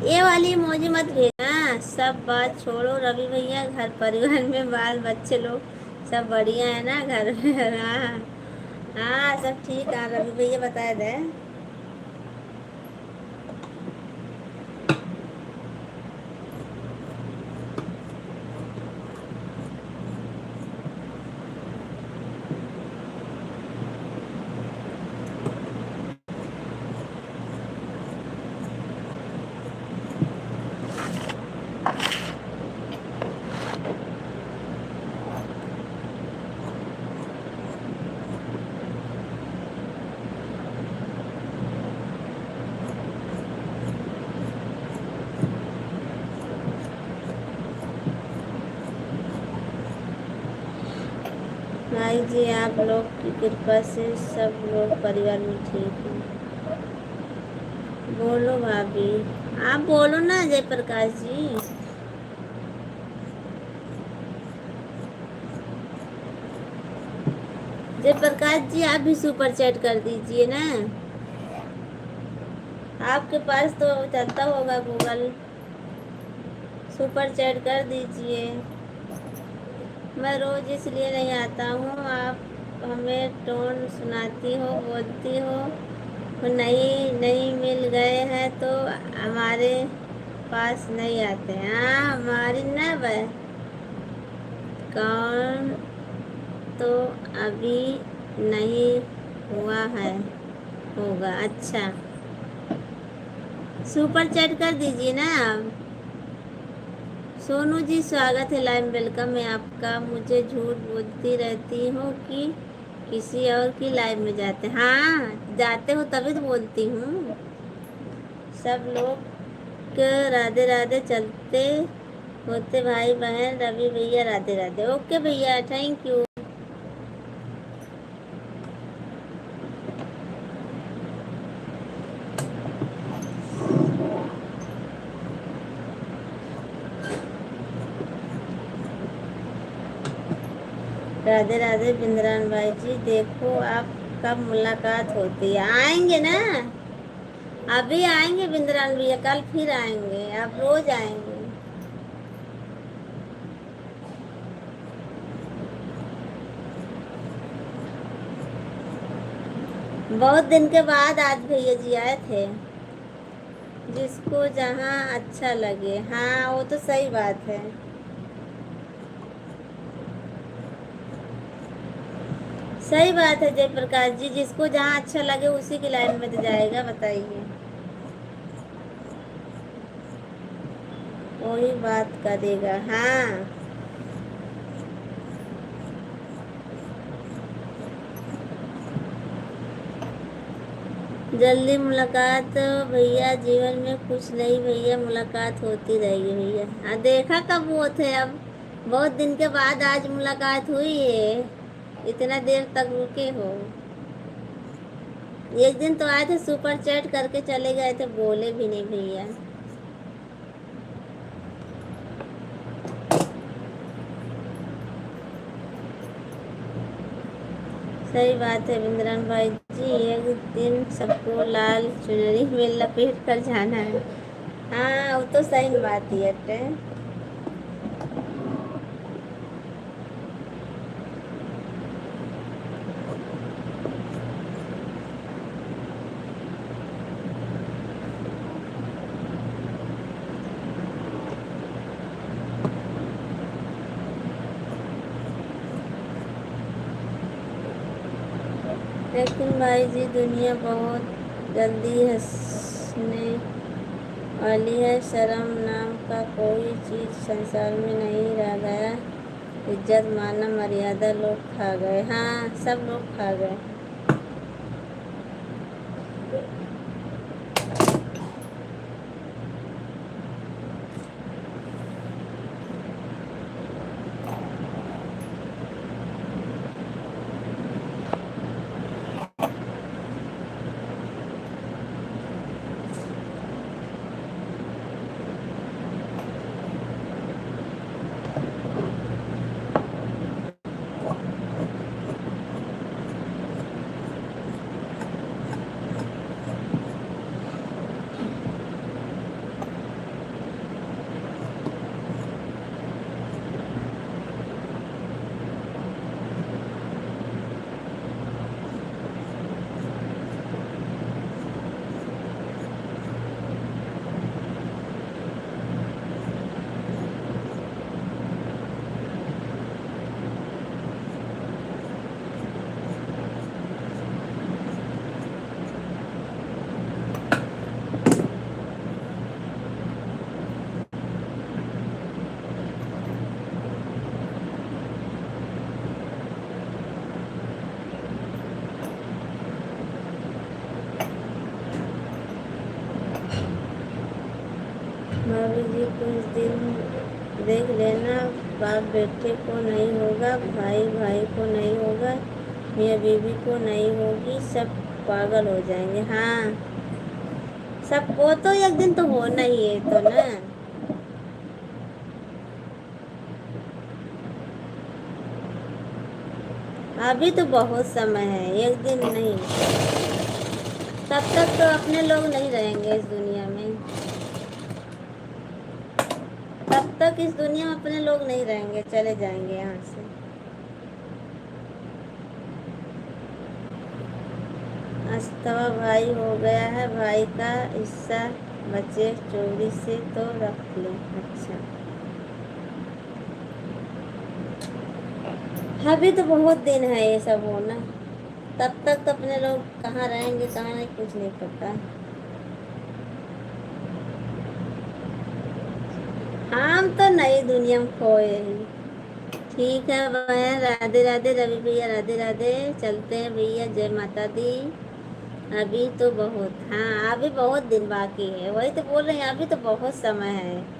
ये वाली इमोजी मत भेजना। सब बात छोड़ो रवि भैया, घर परिवार में बाल बच्चे लोग सब बढ़िया है ना घर में? हाँ हाँ सब ठीक है रवि भैया, बताए दे। भाई जी आप लोग की कृपा से सब लोग परिवार में ठीक हैं। बोलो भाभी, आप बोलो ना जयप्रकाश जी। जयप्रकाश जी आप भी सुपर चैट कर दीजिए ना, आपके पास तो चलता होगा गूगल, सुपर चैट कर दीजिए। मैं रोज इसलिए नहीं आता हूँ, आप हमें टोन सुनाती हो, बोलती हो नहीं नहीं मिल गए हैं तो हमारे पास नहीं आते। हाँ हमारी ना वह कौन तो अभी नहीं हुआ है, होगा। अच्छा सुपर चैट कर दीजिए ना आप। सोनू जी स्वागत है लाइव, वेलकम है आपका। मुझे झूठ बोलती रहती हूँ कि किसी और की लाइव में जाते, हाँ जाते हो तभी तो बोलती हूँ। सब लोग राधे राधे चलते होते भाई बहन। रवि भैया राधे राधे। ओके भैया, थैंक यू। राधे राधे बिंद्रान भाई जी, देखो आप कब मुलाकात होती है। आएंगे ना, अभी आएंगे बिंद्रान भैया, कल फिर आएंगे, आप रोज आएंगे। बहुत दिन के बाद आज भैया जी आए थे। जिसको जहाँ अच्छा लगे, हाँ वो तो सही बात है। सही बात है जयप्रकाश जी, जिसको जहाँ अच्छा लगे उसी की लाइन में तो जाएगा, बताइए। वही बात करेगा, हाँ। जल्दी मुलाकात भैया, जीवन में कुछ नहीं भैया, मुलाकात होती रहेगी भैया। देखा कब वो थे, अब बहुत दिन के बाद आज मुलाकात हुई है। इतना देर तक रुके हो। एक दिन तो आए थे, सुपर चैट करके चले गए थे, बोले भी नहीं भैया। सही बात है बिंद्रान भाई जी, एक दिन सबको लाल चुनरी में लपेट कर जाना है। हाँ वो तो सही बात ही है। लेकिन भाई जी दुनिया बहुत जल्दी हंसने वाली है, शर्म नाम का कोई चीज़ संसार में नहीं रह गया। इज्जत माना मर्यादा लोग खा गए, हाँ सब लोग खा गए। भाभी जी कुछ दिन देख लेना, बाप बेटे को नहीं होगा, भाई भाई को नहीं होगा, मियाँ बीवी को नहीं होगी, सब पागल हो जाएंगे। हाँ सब वो तो एक दिन तो होना ही है तो ना। अभी तो बहुत समय है, एक दिन नहीं। तब तक तो अपने लोग नहीं रहेंगे इस दुनिया में। तब तक इस दुनिया में अपने लोग नहीं रहेंगे, चले जाएंगे यहाँ से। अस्तवा भाई हो गया है, भाई का हिस्सा बचे चोरी से तो रख ले। अच्छा, अभी तो बहुत दिन है ये सब होना। तब तक तो अपने लोग कहाँ रहेंगे कहाँ नहीं, कुछ नहीं पता। हम तो नई दुनिया में खोए हैं। ठीक है भैया, राधे राधे रवि भैया, राधे राधे। चलते हैं भैया, जय माता दी। अभी तो बहुत, हाँ अभी बहुत दिन बाकी है, वही तो बोल रहे हैं, अभी तो बहुत समय है।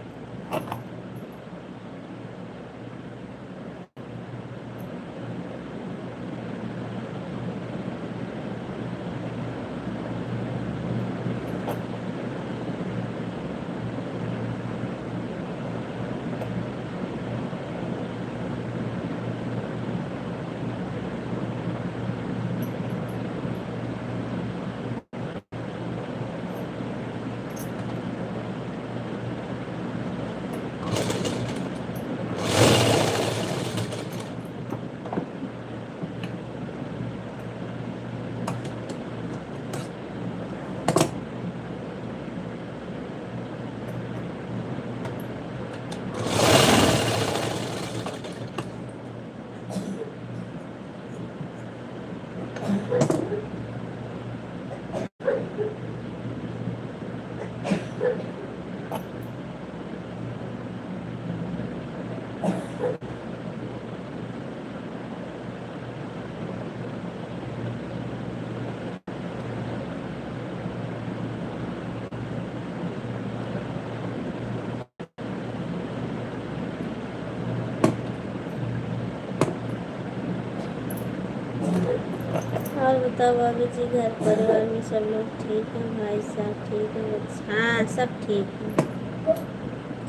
और बताओ भाभी जी, घर परिवार में सब लोग ठीक हैं? भाई साहब ठीक है? बच्चे, हाँ सब ठीक है,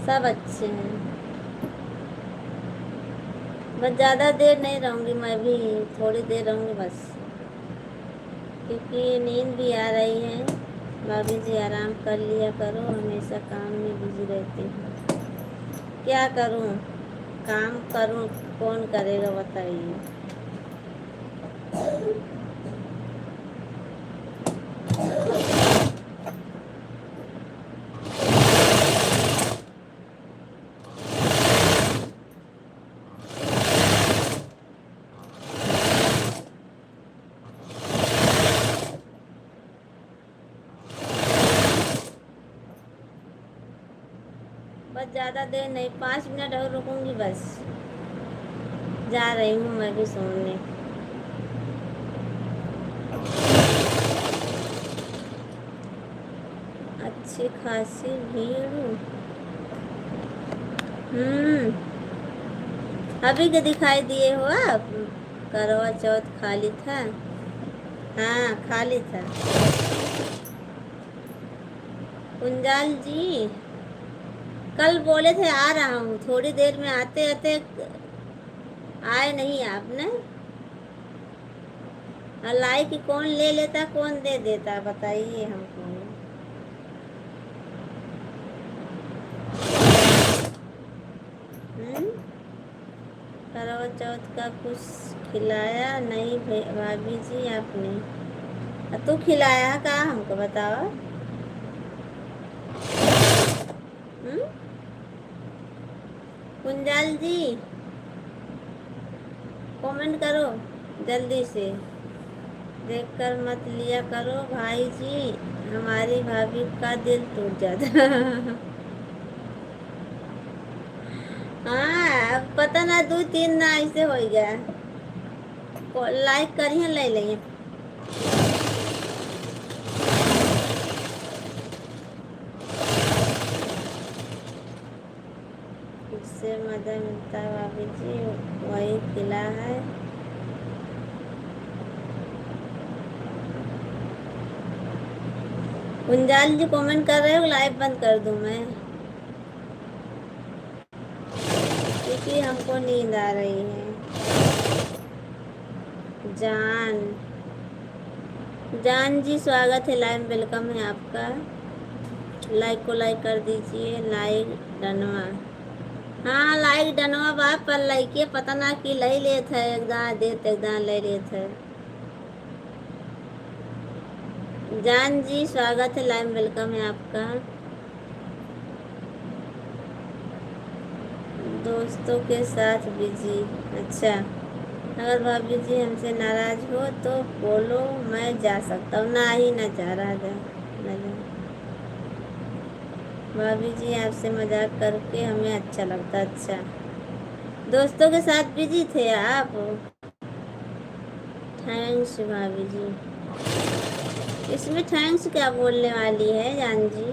सब अच्छे हैं। बस ज़्यादा देर नहीं रहूँगी, मैं भी थोड़ी देर रहूँगी बस, क्योंकि नींद भी आ रही है। भाभी जी आराम कर लिया करो, हमेशा काम में बिजी रहती हूँ। क्या करूँ, काम करूँ, कौन करेगा बताइए। बस ज़्यादा देर नहीं, 5 मिनट और रुकूंगी बस। जा रही हूँ मैं भी सोने। अच्छी खासी भीड़। हम्म, अभी के दिखाई दिए हो आप? करवा चौथ खाली था। हाँ खाली था। कुंजाल जी, कल बोले थे आ रहा हूँ, थोड़ी देर में आते आते आए नहीं आपने। लाइक कौन ले लेता, कौन दे देता बताइए हमको। हम्म, करवा चौथ का कुछ खिलाया नहीं भाभी जी आपने? तू खिलाया का हमको बताओ। हम्म, कुंजाल जी कमेंट करो जल्दी से, देखकर मत लिया करो भाई जी, हमारी भाभी का दिल टूट जाता। हाँ पता ना, 2 3 ना ऐसे हो गया। लाइक करिए, ले लेंगे। इससे मजा मिलता है भाभी जी, वही किला है। कुंजाल जी कमेंट कर रहे हो, लाइव बंद कर दूं मैं? क्योंकि हमको नींद आ रही है। जान जान जी स्वागत है, लाइव वेलकम है आपका। लाइक को लाइक कर दीजिए, लाइक डनवा। हाँ लाइक डनवा बाप पर लाइक ये पता ना कि लई लेत है, एकदम देत एकदम लई लेत है। जान जी स्वागत है, लाइव वेलकम है आपका। दोस्तों के साथ बिजी। अच्छा, अगर भाभी जी हमसे नाराज हो तो बोलो, मैं जा सकता हूँ। ना ही ना जा रहा जा ना जा। भाभी जी आपसे मजाक करके हमें अच्छा लगता। अच्छा, दोस्तों के साथ बिजी थे आप? थैंक्स भाभी जी। इसमें थैंक्स क्या बोलने वाली है जान जी?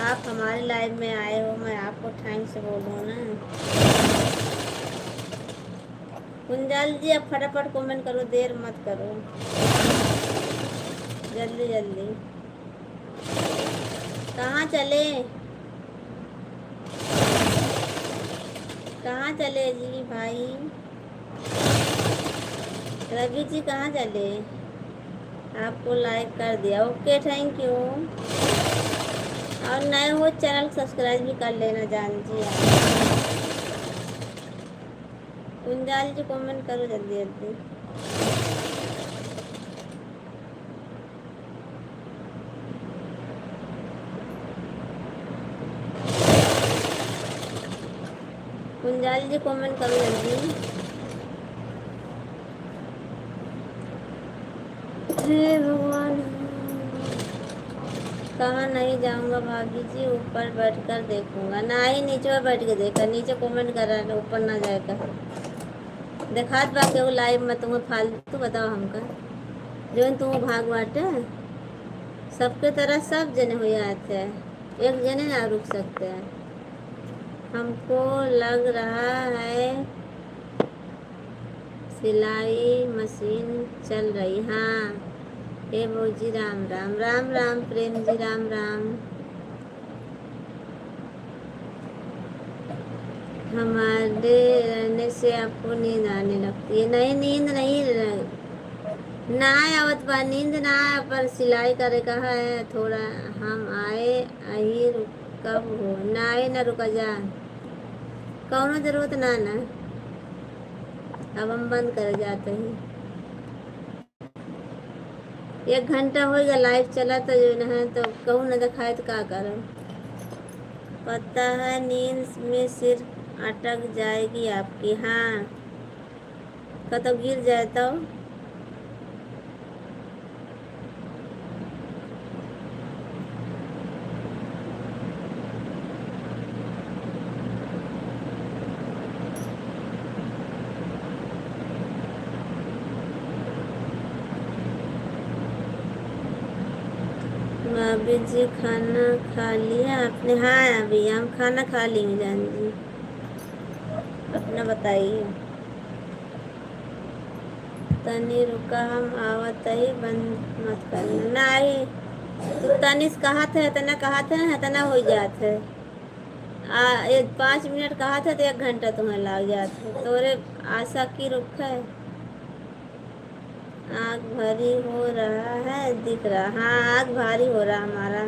आप हमारे लाइव में आए हो, मैं आपको थैंक्स बोलूँ ना? कुंजाल जी अब फटाफट कमेंट करो, देर मत करो, जल्दी जल्दी। कहाँ चले? कहाँ चले जी भाई? रवि जी कहाँ चले? आपको लाइक कर दिया, ओके थैंक यू। और नए हो चैनल सब्सक्राइब भी कर लेना जान जी आप। कुंजाल जी कमेंट करो जल्दी जल्दी। कुंजाल जी कमेंट करो जल्दी। हे भगवान, कहाँ नहीं जाऊंगा भाभी जी, ऊपर बैठकर देखूंगा। ना ही नीचे बैठ के देखा, नीचे कमेंट कर रहा है, ऊपर ना जाएगा। देखात बा के वो लाइव में तुम्हें फालतू बताओ हमका, जो तुम भाग बाटे सबके तरह सब जने हो जाते हैं, एक जने ना रुक सकते हैं। हमको लग रहा है सिलाई मशीन चल रही। हाँ हे भौजी, राम राम। राम राम प्रेम जी, राम राम। हमारे रहने से आपको नींद आने लगती है? नहीं, नींद नहीं ना आवत बा, नींद ना आए, पर सिलाई करे कहा है थोड़ा। हम आए अही कब हो? ना आए ना रुका जा, कौनो जरूरत ना ना। अब हम बंद कर जाते हैं। 1 घंटा हो गया लाइव चला तो जो है, तो कहूँ ना दिखाए तो क्या करो। पता है नींद में सिर अटक जाएगी आपकी। हाँ, कतो गिर जाए तो? भाभी जी खाना खा लिया आपने? हाँ अभी हम खाना खा लिए जान जी। अपना बताइए। तनी रुका, हम आवत ही, बंद मत करना। नहीं तो तनिस कहा थे, इतना कहा थे ना, इतना हो जात है। 5 मिनट कहा था तो 1 घंटा तुम्हें लग जाते तोरे। आशा की रुख है। आग भारी हो रहा है, दिख रहा। हाँ आग भारी हो रहा हमारा।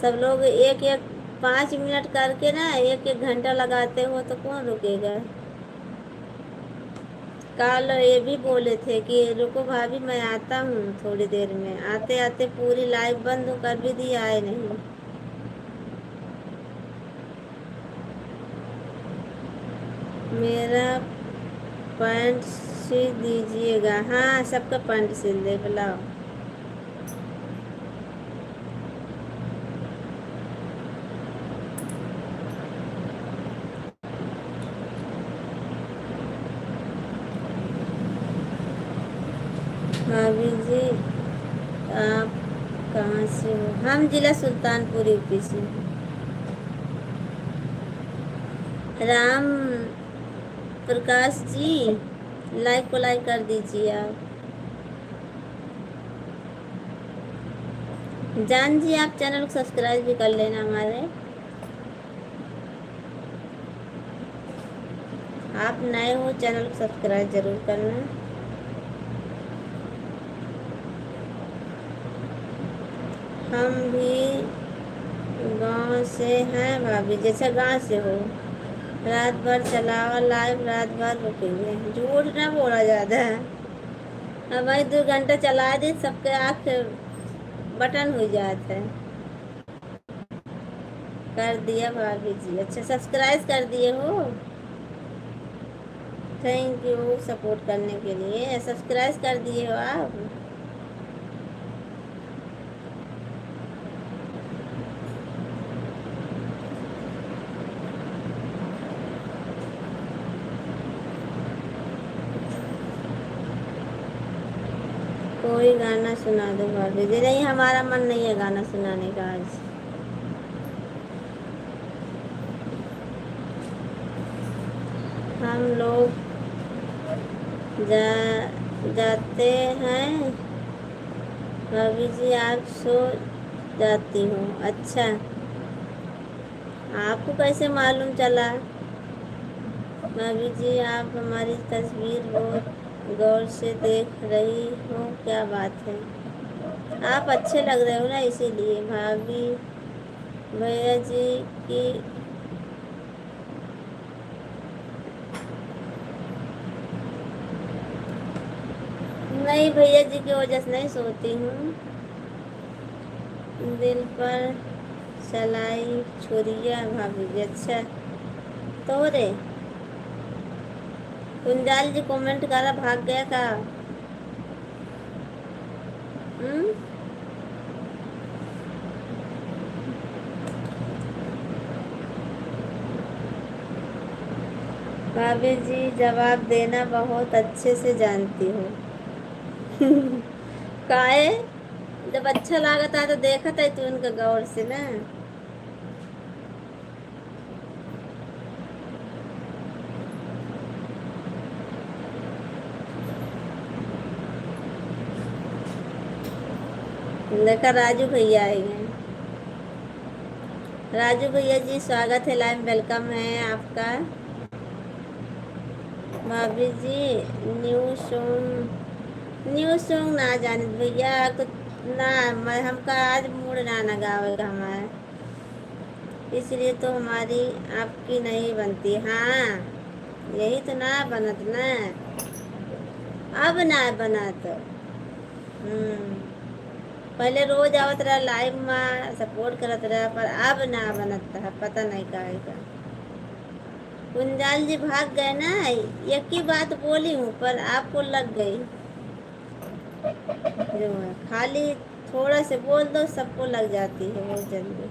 सब लोग एक एक 5 मिनट करके ना, एक एक घंटा लगाते हो तो कौन रुकेगा? कल ये भी बोले थे कि रुको भाभी मैं आता हूँ थोड़ी देर में। आते आते पूरी लाइव बंद कर भी दी, आए नहीं। मेरा पैंट सिल दीजिएगा। हाँ सबका पैंट सिल दे, बुलाओ। भाभी जी आप कहाँ से हो? हम जिला सुल्तानपुर यूपी से। राम प्रकाश जी लाइक को लाइक कर दीजिए आप। जान जी आप चैनल को सब्सक्राइब भी कर लेना हमारे। आप नए हो चैनल को सब्सक्राइब जरूर करना। हम भी गांव से हैं भाभी। जैसे गांव से हो, रात भर चलावा लाइव, रात भर रुकेंगे। झूठ ना बोला जाता है। अब भाई 2 घंटा चला दे सबके आँख बटन हो जाता है। कर दिया भाभी जी। अच्छा सब्सक्राइब कर दिए हो। थैंक यू सपोर्ट करने के लिए। सब्सक्राइब कर दिए हो आप। कोई गाना सुना दो भाभी जी। नहीं हमारा मन नहीं है गाना सुनाने का आज। हम लोग जाते हैं भाभी जी। आप सो जाती हो। अच्छा आपको कैसे मालूम चला भाभी जी? आप हमारी तस्वीर बहुत गौर से देख रही हो। क्या बात है, आप अच्छे लग रहे हो ना इसीलिए। भाभी भैया जी की नहीं, भैया जी की वजह से नहीं सोती हूँ। दिल पर चलाई छुरिया भाभी जी। अच्छा तो रे कुंजाल जी कमेंट करा भाग गया का? हम्म। भाभी जी जवाब देना बहुत अच्छे से जानती हो। काहे? जब अच्छा लागता है तो देखा था तू उनका गौर से ना। देखा राजू भैया आए हैं। राजू भैया जी स्वागत है, लाइव वेलकम है आपका। भाभी जी न्यू सॉन्ग ना जाने भैया कुछ ना। हमका आज मूड ना गावेगा हमारा, इसलिए तो हमारी आपकी नहीं बनती। हाँ यही तो ना बनत ना। अब ना बना तो पहले रोज आवत रहा लाइव में सपोर्ट करत रहा, पर अब ना बनत है। पता नहीं काहे का। कुंजाल जी भाग गए ना। एक ही बात बोली हूँ पर आपको लग गई। जो है खाली थोड़ा से बोल दो सबको लग जाती है बहुत जल्दी।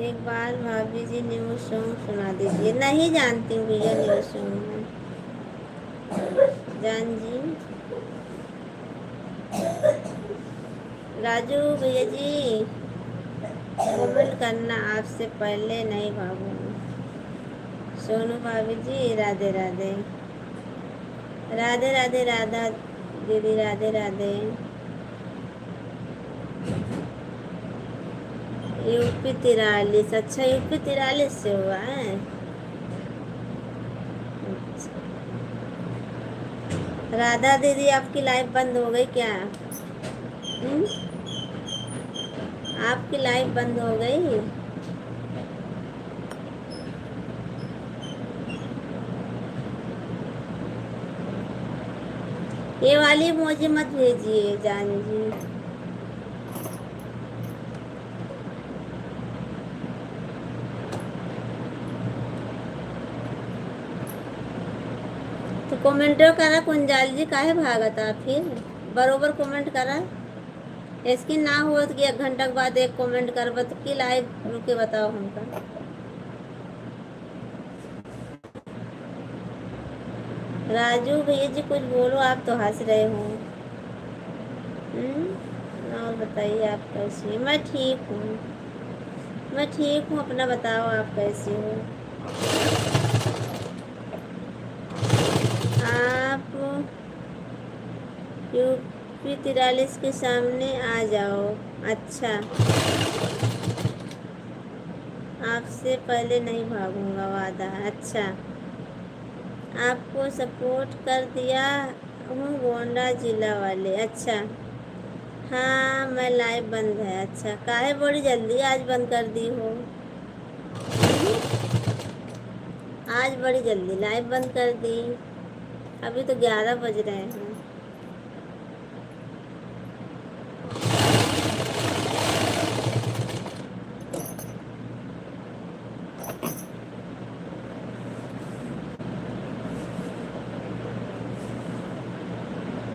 एक बार भाभी जी न्यू सॉन्ग सुना दीजिए। नहीं जानती हूँ भैया न्यू सॉन्ग में। जान जी राजू भैया जी कमेंट करना आपसे पहले नहीं भागूंगी। सोनू भाभी जी राधे राधे। राधे राधे राधा दीदी राधे राधे। यूपी 43। अच्छा यूपी 43 से हुआ है। राधा दीदी आपकी लाइफ बंद हो गई क्या? आपकी लाइफ बंद हो गई? ये वाली इमोजी मत भेजिए जान जी। तो कमेंट करा कुंजाल जी काहे भागा था फिर? बरोबर कमेंट करा। इसकी ना हो तो कि 1 घंटा के बाद एक कमेंट करब तो की लाइव रुके बताओ हमका। राजू भैया जी कुछ बोलो, आप तो हंस रहे हो। और बताइए आप कैसी हैं? मैं ठीक हूँ, मैं ठीक हूँ। अपना बताओ आप कैसी हो? आप UP43 के सामने आ जाओ। अच्छा, आपसे पहले नहीं भागूंगा, वादा। अच्छा, आपको सपोर्ट कर दिया हूँ गोंडा जिला वाले। अच्छा, हाँ मैं लाइव बंद है। अच्छा, काहे बड़ी जल्दी आज बंद कर दी हो? आज बड़ी जल्दी लाइव बंद कर दी, अभी तो 11 बज रहे हैं।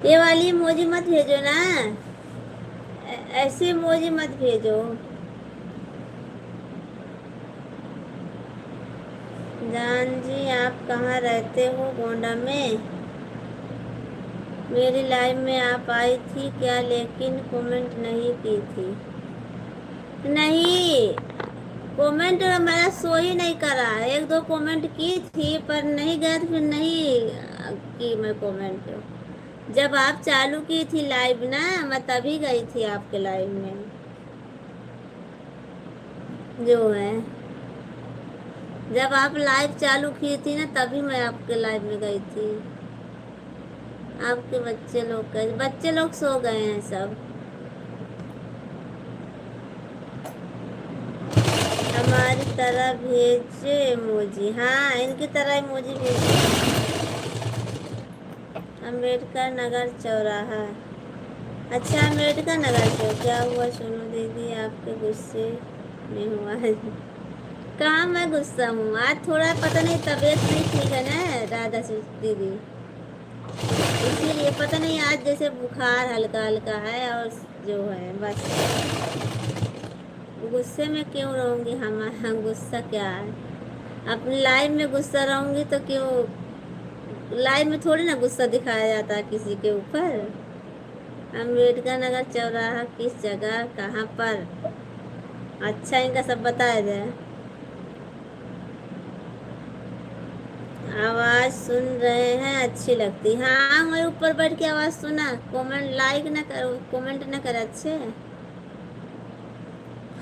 ये वाली इमोजी मत भेजो ना, ऐसी इमोजी मत भेजो। जान जी, आप कहाँ रहते हो? गोंडा में। मेरी लाइव में आप आई थी क्या, लेकिन कमेंट नहीं की थी? नहीं, कमेंट मेरा शो ही नहीं करा। एक दो कमेंट की थी पर नहीं गए, फिर नहीं की मैं कमेंट। जब आप चालू की थी लाइव ना, मैं तभी गई थी आपके लाइव में, जो है जब आप लाइव चालू की थी ना, तभी मैं आपके लाइव में गई थी। आपके बच्चे लोग सो गए हैं सब। हमारी तरह भेजे इमोजी, हाँ इनकी तरह इमोजी भेजे। अम्बेडकर नगर चौराहा। अच्छा, अम्बेडकर नगर से क्या हुआ सोनू दीदी, आपके गुस्से में हुआ है? कहाँ मैं गुस्सा हूँ? आज थोड़ा पता नहीं तबीयत नहीं ठीक है ना राधा दीदी, इसीलिए पता नहीं आज जैसे बुखार हल्का हल्का है, और जो है बस। गुस्से में क्यों रहूँगी? हमारा गुस्सा क्या है? अपनी लाइफ में गुस्सा रहूँगी तो क्यों? लाइफ में थोड़ी ना गुस्सा दिखाया जाता है किसी के ऊपर। अम्बेडकर नगर चौराहा किस जगह, कहाँ पर? अच्छा, इनका सब बताया जाए। आवाज़ सुन रहे हैं, अच्छी लगती। हाँ, मैं ऊपर बैठ के आवाज़ सुना। कमेंट लाइक ना करो, कमेंट ना करे अच्छे।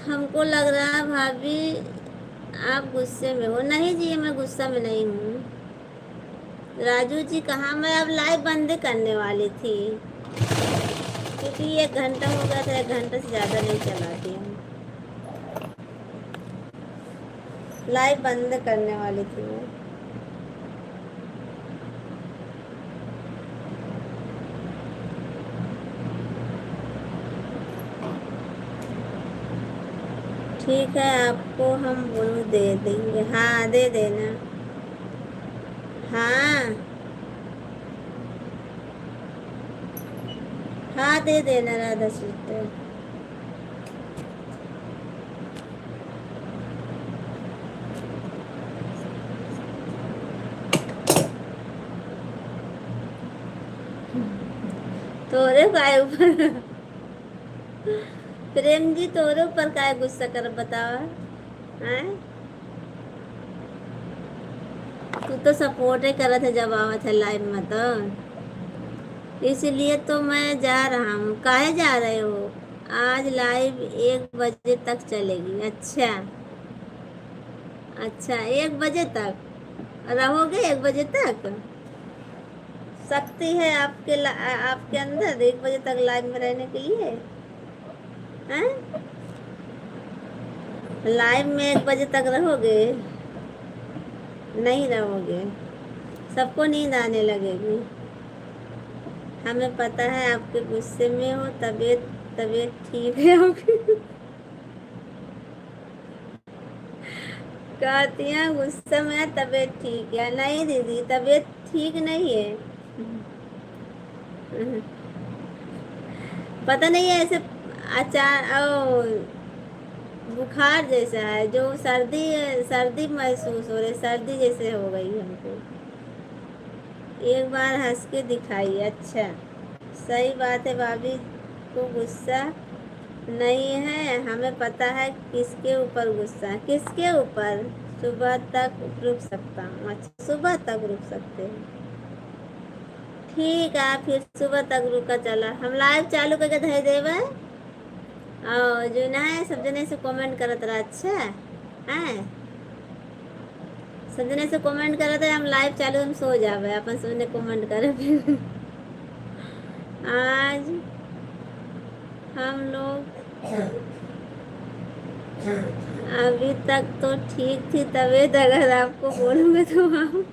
हमको लग रहा है भाभी आप गुस्से में हो। नहीं जी, मैं गुस्सा में नहीं हूँ। राजू जी कहाँ? मैं अब लाइव बंद करने वाली थी, क्योंकि 1 घंटा हो गया था, 1 घंटे से ज़्यादा नहीं चलाती हूँ। लाइव बंद करने वाली थी मैं। ठीक है, आपको हम ब्लू दे देंगे। हाँ दे देना। हाँ हाँ, दे देना राधा सिस्टर। तोरे काय ऊपर प्रेम जी, तोरे ऊपर काय गुस्सा कर बतावा हैं? तू तो सपोर्ट ही करा था जब आवा था लाइव में, तो इसलिए तो मैं जा रहा हूँ। काहे जा रहे हो? आज लाइव 1 बजे तक चलेगी। अच्छा अच्छा, 1 बजे तक रहोगे? 1 बजे तक शक्ति है आपके अंदर 1 बजे तक लाइव में रहने के लिए हैं? लाइव में 1 बजे तक रहोगे? नहीं रहोगे, सबको नींद आने लगेगी। हमें पता है आपके गुस्से में हो। तबीयत तबीयत ठीक है आपकी? कहती हैं गुस्से में है, तबीयत ठीक है? नहीं दीदी, तबीयत ठीक नहीं है। पता नहीं है, ऐसे बुखार जैसा है, जो सर्दी सर्दी महसूस हो रही, सर्दी जैसे हो गई हमको। एक बार हंस के दिखाइए। अच्छा, सही बात है, भाभी को गुस्सा नहीं है। हमें पता है किसके ऊपर गुस्सा है। किसके ऊपर? सुबह तक रुक सकता हूँ। अच्छा, सुबह तक रुक सकते हैं। ठीक है, फिर सुबह तक रुका चला हम लाइव चालू करके धर देवे। और जो ना है सब जने से कमेंट करत रहा। अच्छा है, सब जने से कमेंट करत है, हम लाइव चालू हम सो जावे अपन सबने कमेंट करे फिर। आज हम लोग अभी तक तो ठीक थी तबीयत, अगर आपको बोलूँगा तो हम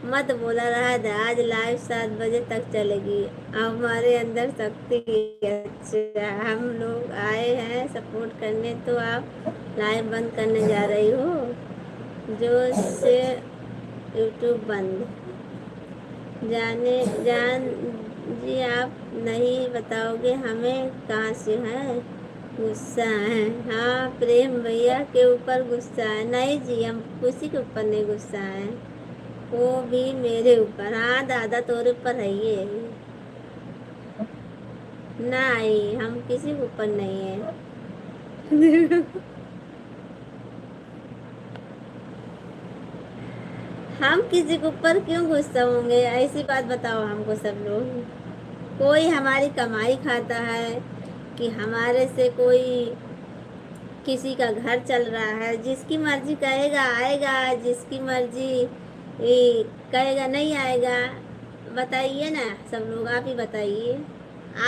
मत बोला रहा था। आज लाइव 7 बजे तक चलेगी, हमारे अंदर शक्ति है। अच्छा, हम लोग आए हैं सपोर्ट करने, तो आप लाइव बंद करने जा रही हो? जो से यूट्यूब बंद जान जी, आप नहीं बताओगे हमें कहाँ से है? गुस्सा है? हाँ, प्रेम भैया के ऊपर गुस्सा है? नहीं जी, हम किसी के ऊपर नहीं गुस्सा है, वो भी मेरे ऊपर। हाँ दादा, तोरे ऊपर है ये। नहीं, हम किसी के ऊपर नहीं है। हम किसी के ऊपर क्यों गुस्सा होंगे? ऐसी बात बताओ हमको सब लोग। कोई हमारी कमाई खाता है कि हमारे से कोई किसी का घर चल रहा है? जिसकी मर्जी कहेगा आएगा, जिसकी मर्जी कहेगा नहीं आएगा। बताइए ना सब लोग, आप ही बताइए।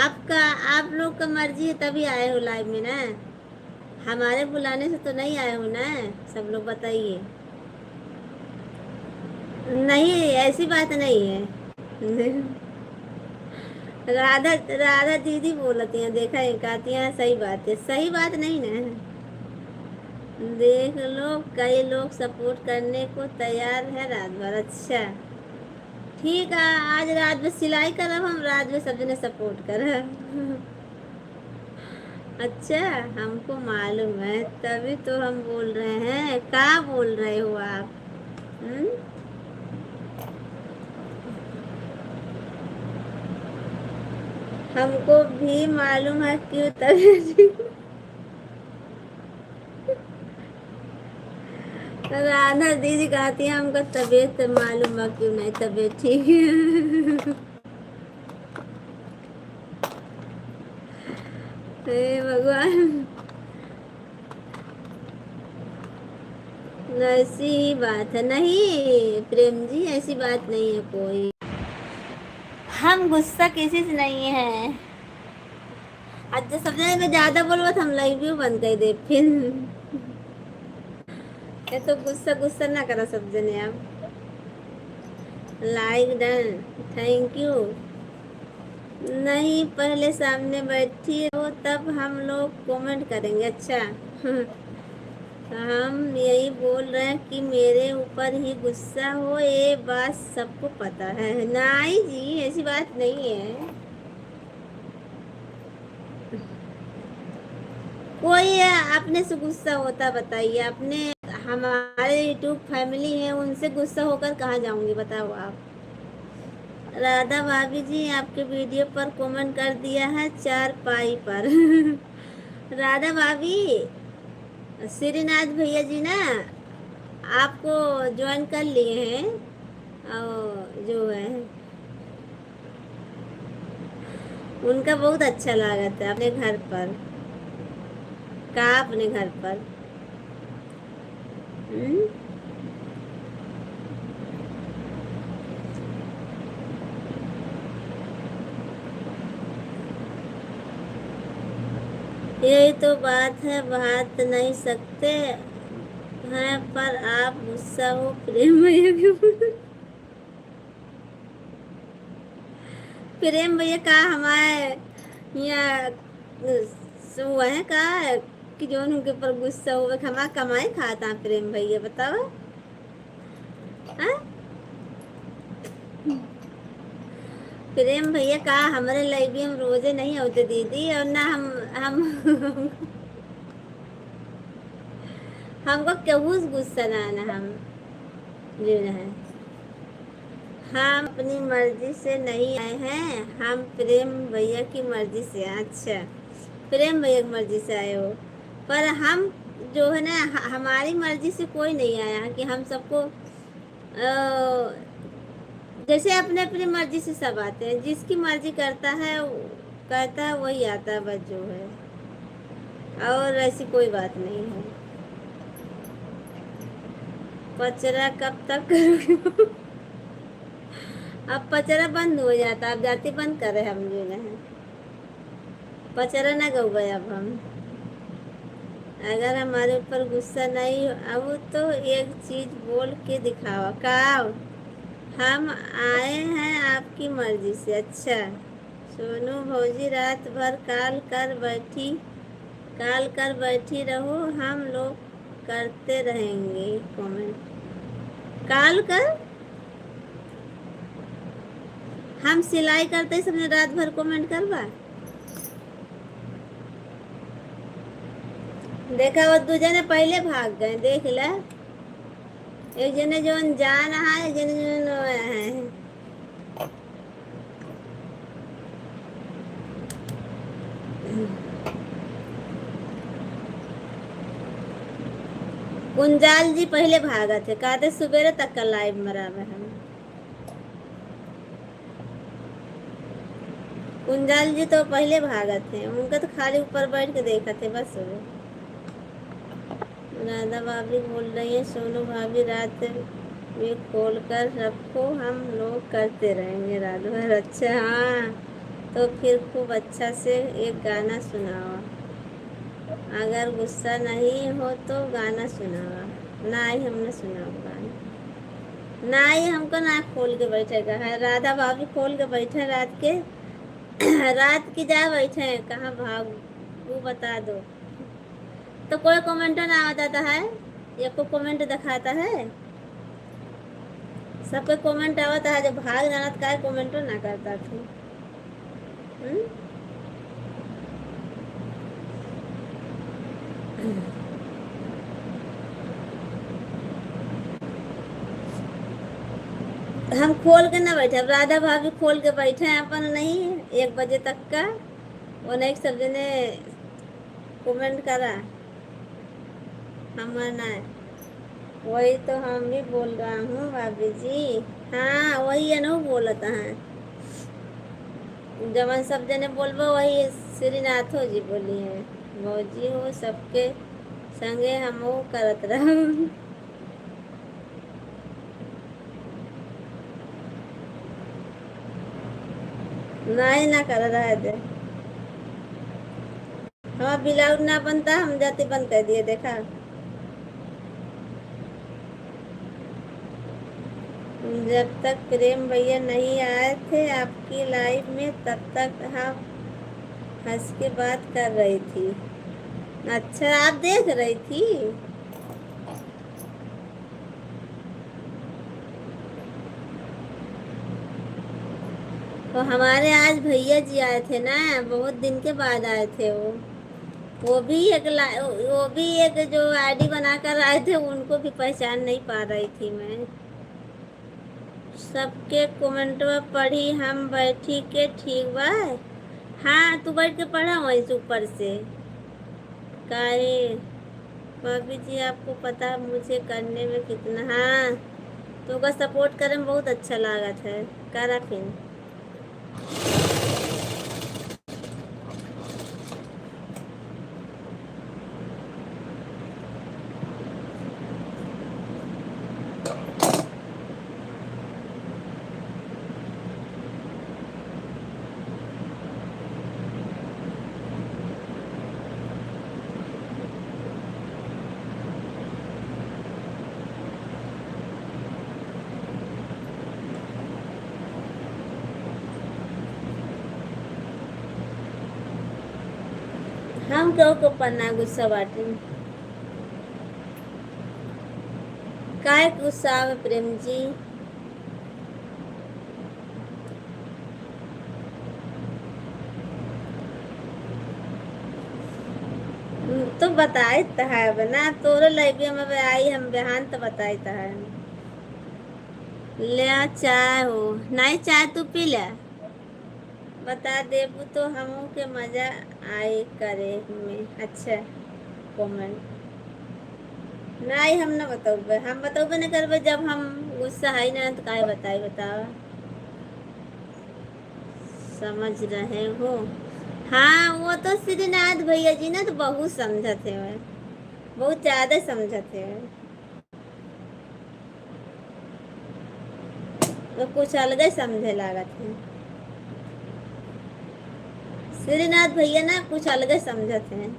आपका आप लोग का मर्जी है तभी आए हो लाइव में ना, हमारे बुलाने से तो नहीं आए हो ना। सब लोग बताइए। नहीं, ऐसी बात नहीं है। राधा राधा दीदी बोलती हैं, देखा है, कहती हैं सही बात है। सही बात नहीं ना, देख लो कई लोग सपोर्ट करने को तैयार है रात भर। अच्छा ठीक है, आज रात में सिलाई करब, हम रात में सब जने सपोर्ट करब। अच्छा, हमको मालूम है तभी तो हम बोल रहे हैं। क्या बोल रहे हो आप? हम्म? हमको भी मालूम है क्यों तभी। राधा दीदी कहती है हमको तबीयत मालूम है क्यों नहीं तबीयत ठीक है। हे भगवान, ऐसी ही बात है। नहीं प्रेम जी, ऐसी बात नहीं है कोई, हम गुस्सा किसी से नहीं है। आज जब सबसे में ज्यादा बोलो तो हम लाइव भी बंद कर दे फिर। ये तो गुस्सा गुस्सा ना करो सब जने। आप लाइक डन, थैंक यू। नहीं, पहले सामने बैठी हो तब हम लोग कमेंट करेंगे। अच्छा। हम यही बोल रहे हैं कि मेरे ऊपर ही गुस्सा हो, ये बात सबको पता है। नहीं जी, ऐसी बात नहीं है। कोई अपने से गुस्सा होता बताइए? अपने हमारे यूट्यूब फैमिली है, उनसे गुस्सा होकर कहाँ जाऊंगी बताओ आप? राधा भाभी जी, आपके वीडियो पर कमेंट कर दिया है 4 पाई पर। राधा भाभी, श्रीनाथ भैया जी ना आपको ज्वाइन कर लिए हैं, और जो है उनका बहुत अच्छा लगा था अपने घर पर। कहा अपने घर पर? हम्म? यही तो बात है, बात नहीं सकते हैं पर आप गुस्सा हो प्रेम भैया के ऊपर। प्रेम भैया का हमारे यहाँ हुआ है का कि जो उनके ऊपर गुस्सा हुआ? हमारा कमाई खाता प्रेम भैया, बताओ। हाँ, प्रेम भैया का हमारे लाइव भी हम रोजे नहीं होते दीदी, और ना हम हमको क्यों गुस्सा ना आना, हम जो है हम अपनी मर्जी से नहीं आए हैं, हम प्रेम भैया की मर्जी से। अच्छा, प्रेम भैया की मर्जी से आए हो, पर हम जो है ना हमारी मर्जी से कोई नहीं आया कि हम सबको जैसे अपने अपनी मर्जी से सब आते हैं, जिसकी मर्जी करता है कहता है वही आता है, बस जो है, और ऐसी कोई बात नहीं है। पचरा कब तक करोगे? अब पचरा बंद हो जाता, अब जाति बंद करे हम जो है, पचरा ना गए अब हम। अगर हमारे ऊपर गुस्सा नहीं अब तो एक चीज बोल के दिखावा का, हम आए हैं आपकी मर्जी से। अच्छा सोनू भौजी रात भर काल कर बैठी रहो, हम लोग करते रहेंगे कमेंट। काल कर, हम सिलाई करते सबने रात भर कमेंट करवा। देखा वो दो जने पहले भाग गए, देख ले, एक जने जो जान है, एक जने जो है। कुंजाल जी पहले भागा थे, कहते सुबेरे तक का लाइव मरा में हम। कुंजाल जी तो पहले भागा थे, उनका तो खाली ऊपर बैठ के देखा थे बस। राधा भाभी बोल रही है सोनू भाभी रात में खोल कर रखो, हम लोग करते रहेंगे रात भर। अच्छा हाँ, तो फिर खूब अच्छा से एक गाना सुनाओ, अगर गुस्सा नहीं हो तो गाना सुनावा। ना ही हमने सुनाओ गाना, ना ही हमको ना खोल के बैठेगा है। राधा भाभी खोल के बैठे रात के रात की जा बैठे हैं, कहाँ भाग वो बता दो। तो कोई कमेंट ना आता है, या कोई कमेंट दिखाता है, सबके कमेंट आवता है, जब भाग जाना तो काय कमेंट ना करता थी। हम खोल के ना बैठे, अब राधा भाभी खोल के बैठे हैं अपन, नहीं 1 बजे तक का वो नहीं सब जने कमेंट करा हमारा ना। वही तो हम भी बोल रहा हूँ भाभी जी, हाँ वही है ना बोलता है, जवन सब जने बोलबो वही श्रीनाथो जी बोली है, भौजी हो सबके संगे हम करत रह। नहीं ना कर रहा थे, हमारा बिलाउट ना बनता, हम जाते बंद कर दिए। देखा जब तक प्रेम भैया नहीं आए थे आपकी लाइफ में, तब तक हम हंस के बात कर रही थी। अच्छा आप देख रही थी। तो हमारे आज भैया जी आए थे ना, बहुत दिन के बाद आए थे वो भी वो भी एक जो आईडी बनाकर आए थे, उनको भी पहचान नहीं पा रही थी मैं। सबके कमेंट में पढ़ी हम बैठी के, ठीक बा। हाँ तू बैठ के पढ़ा वहीं से ऊपर से। काहे भाभी जी आपको पता मुझे करने में कितना, हाँ तो का सपोर्ट करे में बहुत अच्छा लागत है, करा फिर। हम क्यों को पन्ना गुस्सा बाटे, काय गुस्सा आवे प्रेम जी। तो बताए है बना तोरे लाइब्रेरी में आई, हम बिहान तो बताए है। ले आ चाय हो, नहीं चाय तू पी ले, बता देबू तो हम के मजा आई करे में। अच्छा कमेंट नहीं हम ना बताओ, हम बताओ नहीं करबे, जब हम गुस्सा है ना तो काहे बताए बतावा। समझ रहे हो। हाँ वो तो श्रीनाथ भैया जी ना तो बहुत समझते हैं, बहुत ज्यादा समझते हैं। वो कुछ अलग ही समझे लागत है। श्रीनाथ भैया ना कुछ अलग ही समझते हैं।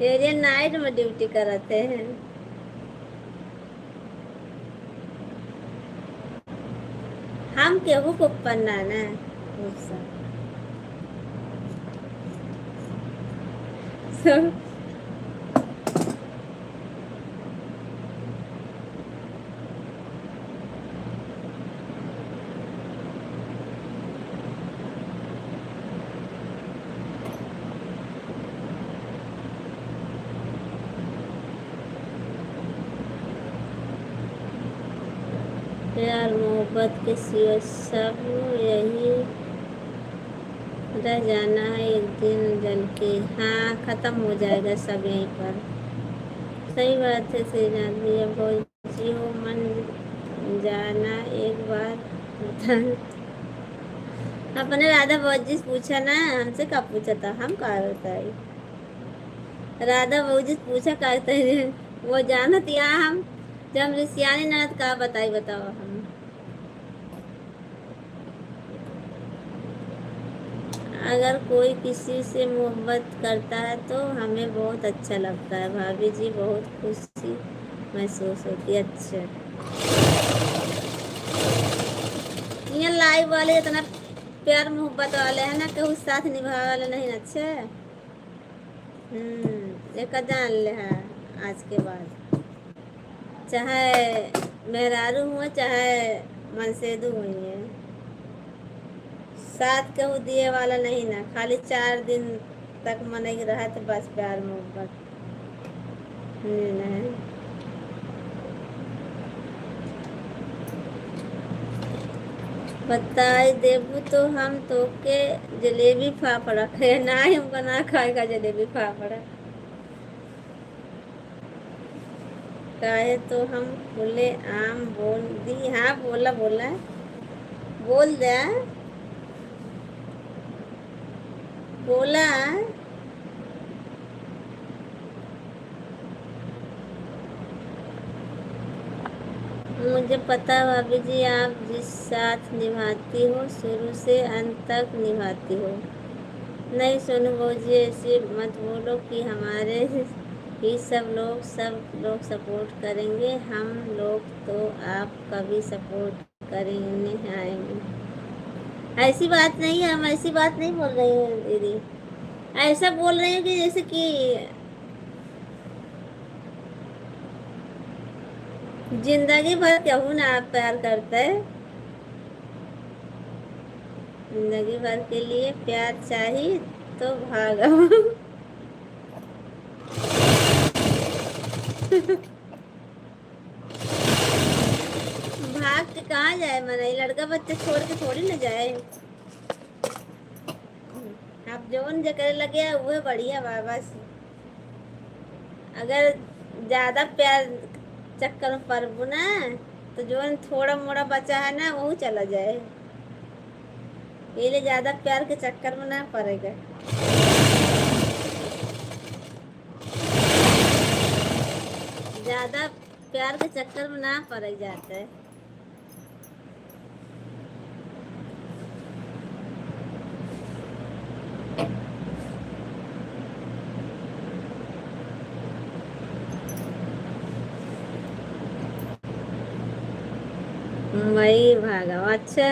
ये नाइट में ड्यूटी कराते हैं। हम केहू को पन्ना ना सब। प्यार मोहब्बत के सिवा सब यही रह जाना है एक दिन जल के। हाँ खत्म हो जाएगा सब यहीं पर। सही बात है श्रीनाथ भैया, भौजी हो मन जाना एक बार बता। अपने राधा भौजी से पूछा ना, हमसे का पूछा था, हम का बताई। राधा भौजी से पूछा करते हैं, वो जानत यहाँ हम जब हम ऋषियानी ननद का बताई बताओ हम। अगर कोई किसी से मोहब्बत करता है तो हमें बहुत अच्छा लगता है भाभी जी, बहुत खुशी महसूस होती है। अच्छा ये लाइव वाले इतना प्यार मोहब्बत वाले हैं ना, केहू साथ निभाने वाले नहीं ना। अच्छा एक जान ले है आज के बाद, चाहे मेहरारू हुए चाहे मनसेदू हुई है, साथ केहू दिए वाला नहीं ना। खाली 4 दिन तक मन रहा तो बस प्यार मोहब्बत नहीं। बताई देबू तो हम तो के जलेबी फाफड़ा खाए ना, हमको ना खाएगा जलेबी फाफड़ा। काहे तो हम खुले आम बोल दी। हाँ बोला बोला बोल दे बोला। मुझे पता भाभी जी, आप जिस साथ निभाती हो शुरू से अंत तक निभाती हो। नहीं सोनू भौजी ऐसे मत बोलो कि हमारे ही सब लोग सपोर्ट करेंगे, हम लोग तो आप कभी सपोर्ट करने आएंगे। ऐसी बात नहीं है, हम ऐसी बात नहीं बोल रही हूँ दीदी। ऐसा बोल रही हूँ कि जैसे कि जिंदगी भर केहू ना आप प्यार करते है, जिंदगी भर के लिए प्यार चाहिए तो भागो। भाग के कहाँ जाए मनाई, लड़का बच्चे छोड़ के थोड़ी ना जाए। आप जोन जकर लगे वो बढ़िया बा बस। अगर ज्यादा प्यार चक्कर में पड़बू ना तो जोन थोड़ा मोड़ा बचा है ना वो चला जाए। ये लिए ज्यादा प्यार के चक्कर में ना पड़ेगा। ज्यादा प्यार के चक्कर में ना पड़ जाता है। वही भागा। अच्छा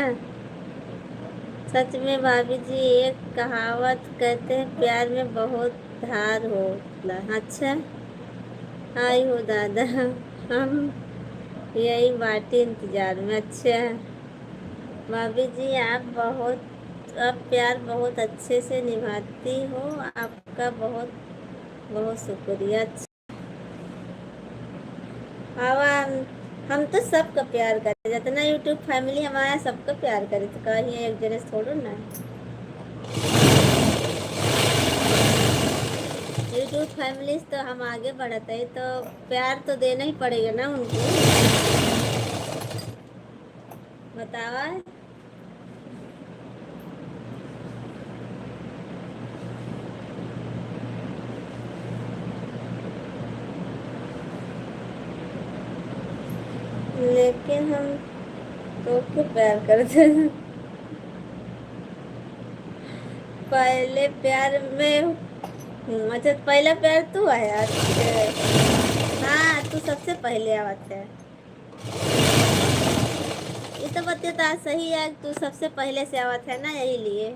सच में भाभी जी, एक कहावत कहते हैं प्यार में बहुत धार होता। अच्छा आई हो दादा, हम यही बाटी इंतजार में। अच्छा भाभी जी, आप प्यार बहुत अच्छे से निभाती हो, आपका बहुत बहुत शुक्रिया। हम तो सबका प्यार करे, जितना यूट्यूब फैमिली हमारा सबका प्यार करे, तो कहीं एक जने थोड़ा ना। यूट्यूब फैमिली तो हम आगे बढ़ते हैं तो प्यार तो देना ही पड़ेगा ना उनको। बतावा। लेकिन हम तो क्यों प्यार करते हैं? पहले प्यार में अच्छा पहला प्यार तू आया। अच्छा हाँ तू सबसे पहले आवत है। ये तो बतिया तो सही है, तू सबसे पहले से आवत है ना यही लिए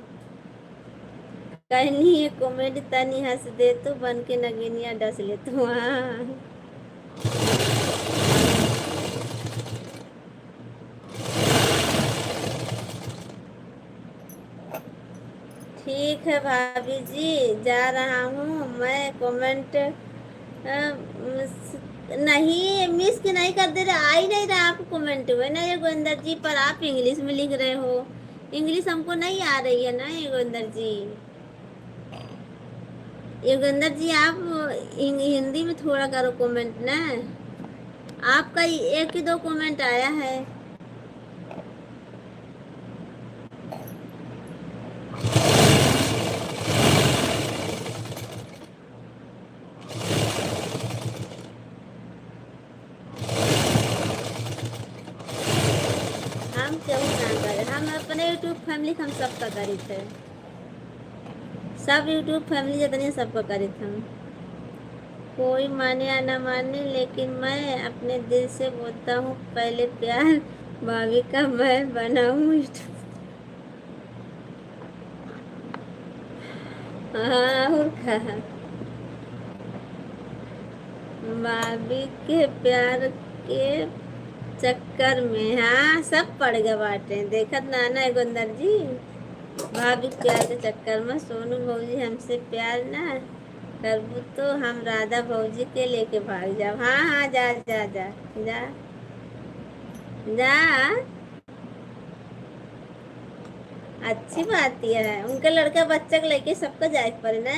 कहनी है कॉमेडी तनी हंस दे तू बन के नगीनिया डस ले तू। हाँ ठीक है भाभी जी, जा रहा हूँ मैं। कमेंट नहीं मिस की नहीं कर दे रहे, आ ही नहीं रहा आपको कमेंट हुए ना ये गोविंदर जी, पर आप इंग्लिश में लिख रहे हो। इंग्लिश हमको नहीं आ रही है ना ये गोविंदर जी। योगेंद्र जी आप हिंदी में थोड़ा करो कमेंट ना। आपका एक ही दो कमेंट आया है। हम क्यों ना करें, हम अपने यूट्यूब फैमिली हम सबका करी थे। सब यूट्यूब फैमिली जितनी सबका करी थे हम। कोई माने या ना माने लेकिन मैं अपने दिल से बोलता हूँ पहले प्यार भाभी का मैं बनाऊँ यूट्यूब। हाँ और कहा भाभी के प्यार के चक्कर में हाँ सब पड़ गए बाटे देखत नाना है गोंदर जी। भाभी प्यार के चक्कर में सोनू भौजी हमसे प्यार ना करबू तो हम राधा भौजी के लेके भाग जाओ। हाँ हाँ जा जा जा जा जा। अच्छी बात यह है उनका लड़का बच्चा के लेके सबको जाए पड़े ना।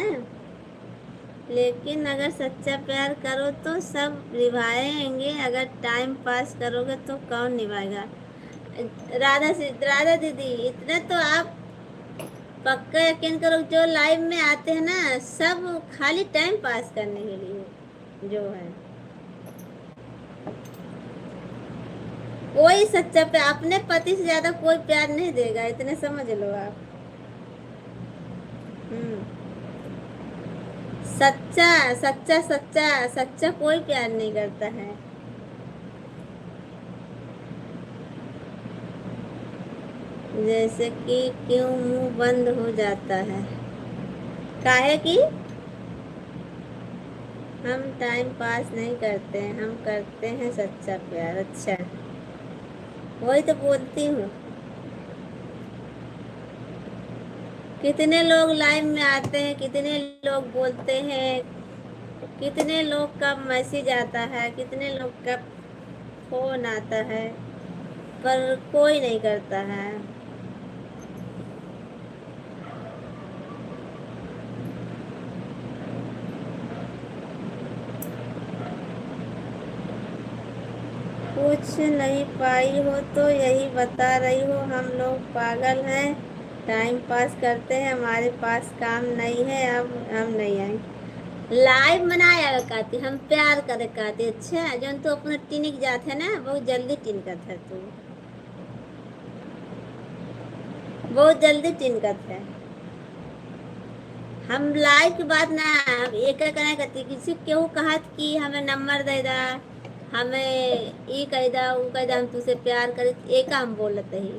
लेकिन अगर सच्चा प्यार करो तो सब निभाएंगे, अगर टाइम पास करोगे तो कौन निभाएगा। राधा दीदी इतना तो आप पक्का यकीन करो, जो लाइव में आते हैं ना सब खाली टाइम पास करने के लिए जो है। कोई सच्चा प्यार अपने पति से ज्यादा कोई प्यार नहीं देगा, इतने समझ लो आप। हम्म। सच्चा सच्चा सच्चा सच्चा कोई प्यार नहीं करता है। जैसे कि क्यों मुंह बंद हो जाता है, काहे कि हम टाइम पास नहीं करते हैं, हम करते हैं सच्चा प्यार। अच्छा वही तो बोलती हूँ। कितने लोग लाइव में आते हैं, कितने लोग बोलते हैं, कितने लोग का मैसेज आता है, कितने लोग का फोन आता है, पर कोई नहीं करता है। कुछ नहीं पाई हो तो यही बता रही हो हम लोग पागल हैं, टाइम पास करते हैं, हमारे पास काम नहीं है, अब हम नहीं आए लाइव मनाया कहती हम प्यार करे कहती। अच्छा जो तू अपना टिनिक जाते है ना बहुत जल्दी टिनकत है तू, बहुत जल्दी टिनकत है। हम लाइव की बात ना एक करना करती किसी केहू कहत कि हमें नंबर दे दा, हमें ई कह दा वो कह दा हम तुझसे प्यार करे, एक हम बोलते ही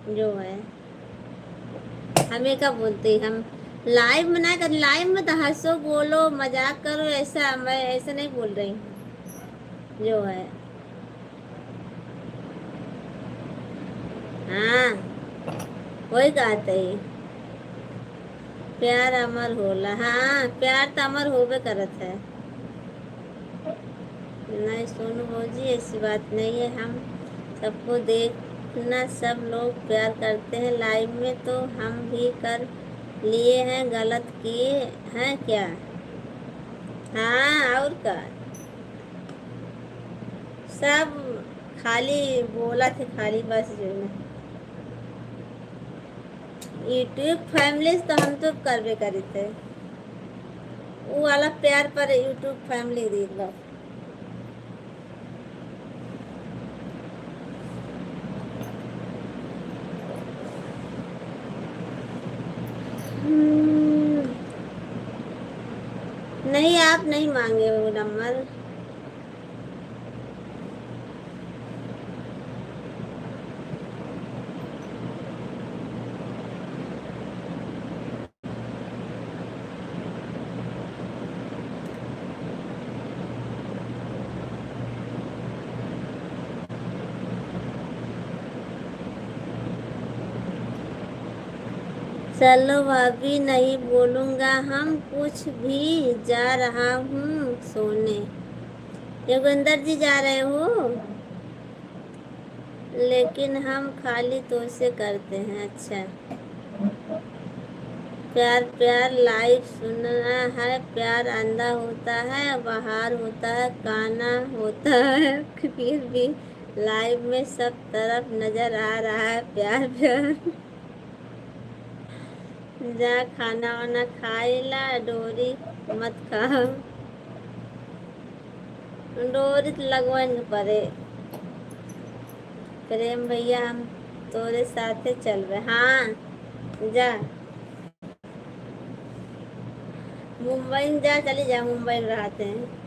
जो है हमें क्या बोलते ही हम लाइव में ना कर। लाइव में तो हंसो बोलो मजाक करो, ऐसा मैं ऐसा नहीं बोल रही हूँ जो है। हाँ वही कहते ही प्यार अमर होला। हाँ प्यार तो अमर होबे करत है। नहीं सोनू भौजी ऐसी बात नहीं है, हम सबको देखना सब लोग प्यार करते हैं लाइव में तो हम भी कर लिए हैं, गलत किए हैं क्या? हाँ और क्या, सब खाली बोला थे, खाली बस जो है यूट्यूब फैमिली तो हम तो करबे करी थे, वो वाला प्यार पर यूट्यूब फैमिली दी बस। हम्म, नहीं आप नहीं मांगे वो नंबर। चलो भाभी नहीं बोलूंगा, हम कुछ भी, जा रहा हूँ सोने। योगेंद्र जी जा रहे हो? लेकिन हम खाली तो से करते हैं। अच्छा, प्यार प्यार लाइव सुनना है, प्यार अंधा होता है, बाहर होता है, काना होता है, फिर भी लाइव में सब तरफ नजर आ रहा है प्यार प्यार। जा खाना वाना खाइला, डोरी मत खाओ। डोरी तो लगवाएंगे परे। प्रेम भैया हम तोरे साथे चल रहे। हाँ जा, मुंबई में जा, चली जा, मुंबई में रहते हैं।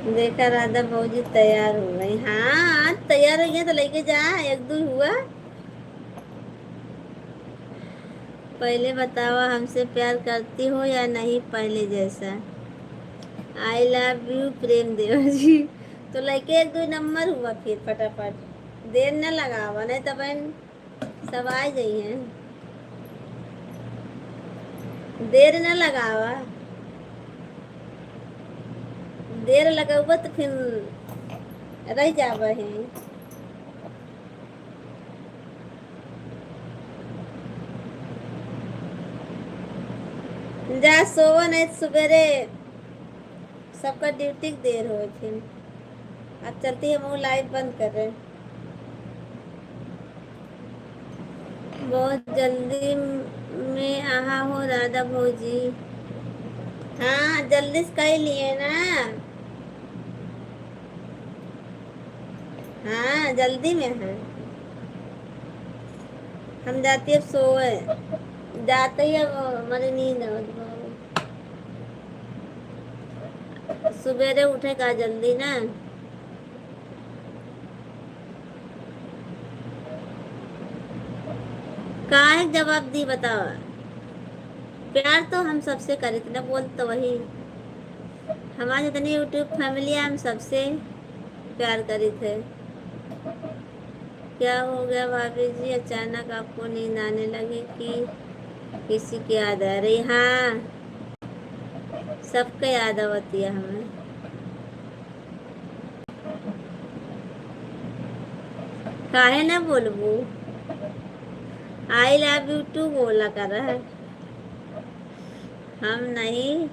देखा राधा भौजी तैयार हो गई। हाँ आज तैयार हो गया तो लेके जा, एक दूर हुआ। पहले बताओ हमसे प्यार करती हो या नहीं, पहले जैसा। आई लव यू प्रेम देव जी। तो लेके एक दो नंबर हुआ, फिर फटाफट देर न लगावा, नहीं तो बहन सब आ जाइए। देर न लगावा, देर लगेगा तो फिर रह जावा है। जा सोवा, नहीं तो सवेरे सबका ड्यूटी की देर हो फिर। अब चलती है, वो लाइट बंद कर रहे हैं। बहुत जल्दी में आहा हो राधा भौजी। हाँ जल्दी से कर लिए ना। हाँ जल्दी में है। हम जाती है, अब सोए जाते ही, अब हमारी नींद है। सवेरे उठे का जल्दी ना। काहे जवाब दी बताओ। प्यार तो हम सबसे करे थे ना, बोल तो वही। हमारे जितनी यूट्यूब फैमिली है, हम सबसे प्यार करी थे। क्या हो गया भाभी जी, अचानक आपको नींद आने लगी कि किसी की याद आ रही? हाँ सबके याद होती है हमें। काहे ना बोलबू, आई लव यू टू बोला कर रहा है। हम नहीं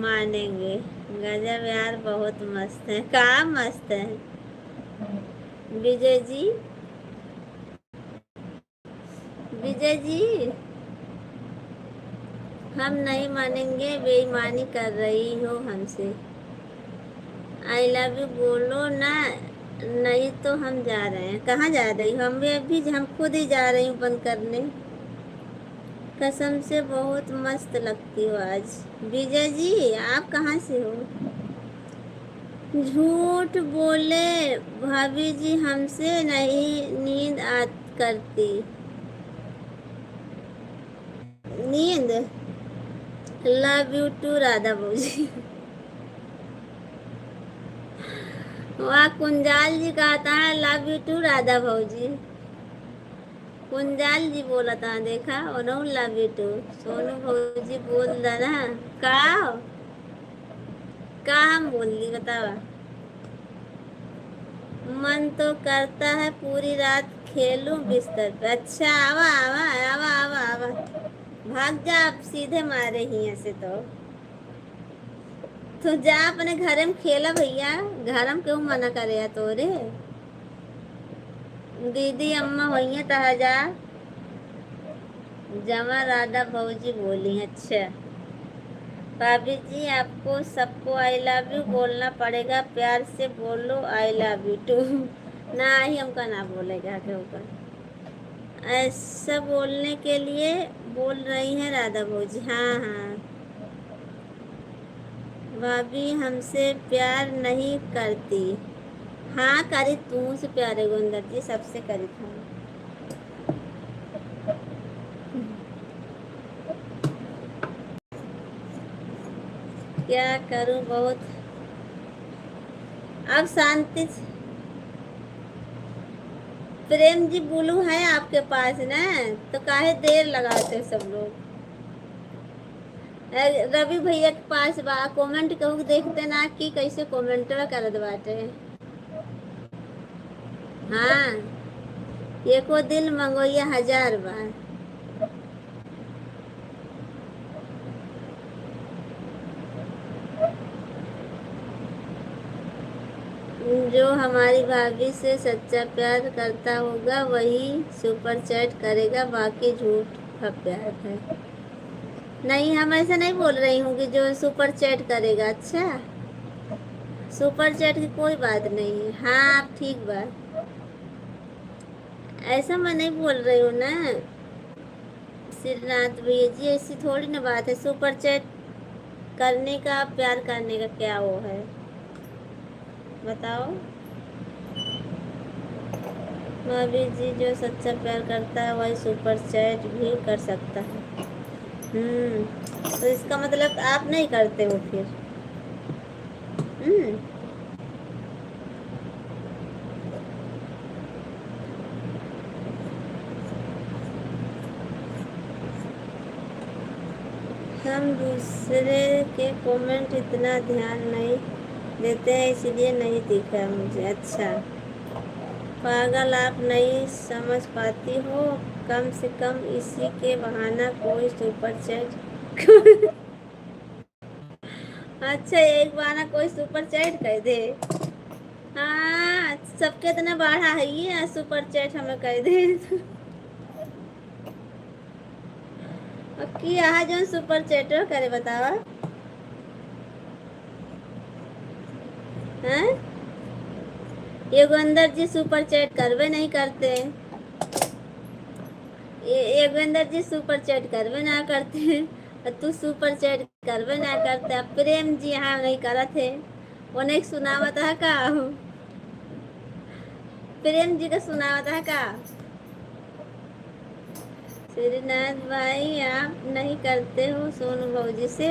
मानेंगे। गजब यार, बहुत मस्त है। कहाँ मस्त है विजय जी? विजय जी हम नहीं मानेंगे, बेईमानी कर रही हो हमसे। आई लव यू बोलो ना, नहीं तो हम जा रहे हैं। कहाँ जा रही हो? हम भी अभी, हम खुद ही जा रही हूँ बंद करने। कसम से बहुत मस्त लगती हो आज। विजय जी आप कहाँ से हो? झूठ बोले भाभी जी, हमसे नहीं नींद आ करती। नींद, लव यू टू राधा भौजी। वहाँ कुंजाल जी कहता है लव यू टू राधा भौजी। कुंजाल जी बोला था देखा ओनो लव यू टू सोनू भौजी बोल ना का का हम बोल दी बतावा मन तो करता है पूरी रात खेलूं बिस्तर पे अच्छा आवा आवा आवा आवा आवा भाग जा आप सीधे मारे ही ऐसे तो जा अपने घर में खेला भैया घर में क्यों मना करे तोरे दीदी अम्मा वही तहा जा जमा राधा भौजी बोली अच्छा भाभी जी आपको सबको आई लव यू बोलना पड़ेगा प्यार से बोलो आई लव यू टू ना ही हमका ना बोलेगा क्योंकि ऐसा बोलने के लिए बोल रही हैं राधा भौजी हाँ हाँ भाभी हमसे प्यार नहीं करती हाँ करी तू से प्यारे गुंदर जी सबसे करी था क्या करूं बहुत अब शांति प्रेम जी बुलू है आपके पास ना तो काहे देर लगाते हो सब लोग रवि भैया के पास बा कमेंट कहूँ देखते ना कि कैसे कमेंट करत बाटे हाँ एको दिल मंगोइया 1000 बार जो हमारी भाभी से सच्चा प्यार करता होगा वही सुपर चैट करेगा बाकी झूठ का प्यार है नहीं हम ऐसा नहीं बोल रही हूँ कि जो सुपर चैट करेगा अच्छा सुपर चैट की कोई बात नहीं है हाँ आप ठीक बात ऐसा मैं नहीं बोल रही हूँ ना श्रीनाथ भैया जी ऐसी थोड़ी ना बात है सुपर चैट करने का प्यार करने का क्या वो है बताओ भाभी जी जो सच्चा प्यार करता है वही सुपर चैट भी कर सकता है तो इसका मतलब आप नहीं करते हो फिर हम दूसरे के कमेंट इतना ध्यान नहीं देते हैं इसलिए नहीं दिखा मुझे अच्छा पागल आप नहीं समझ पाती हो कम से कम इसी के बहाना कोई सुपर चैट अच्छा एक बहाना कोई सुपर चैट कर दे हाँ सबके इतना बढ़ा है ये सुपर चैट हमें कर दे कि यहाँ जो सुपर चैट करे बतावा हैं योगेंद्र जी सुपर चैट करवे नहीं करते योगेंद्र जी सुपर चैट करवे ना करते तू सुपर चैट करवे ना करते प्रेम जी यहाँ नहीं करत है उन्हें सुनावत है का प्रेम जी का सुनावत है का श्रीनाथ भाई आप नहीं करते हो सोनू भौजी से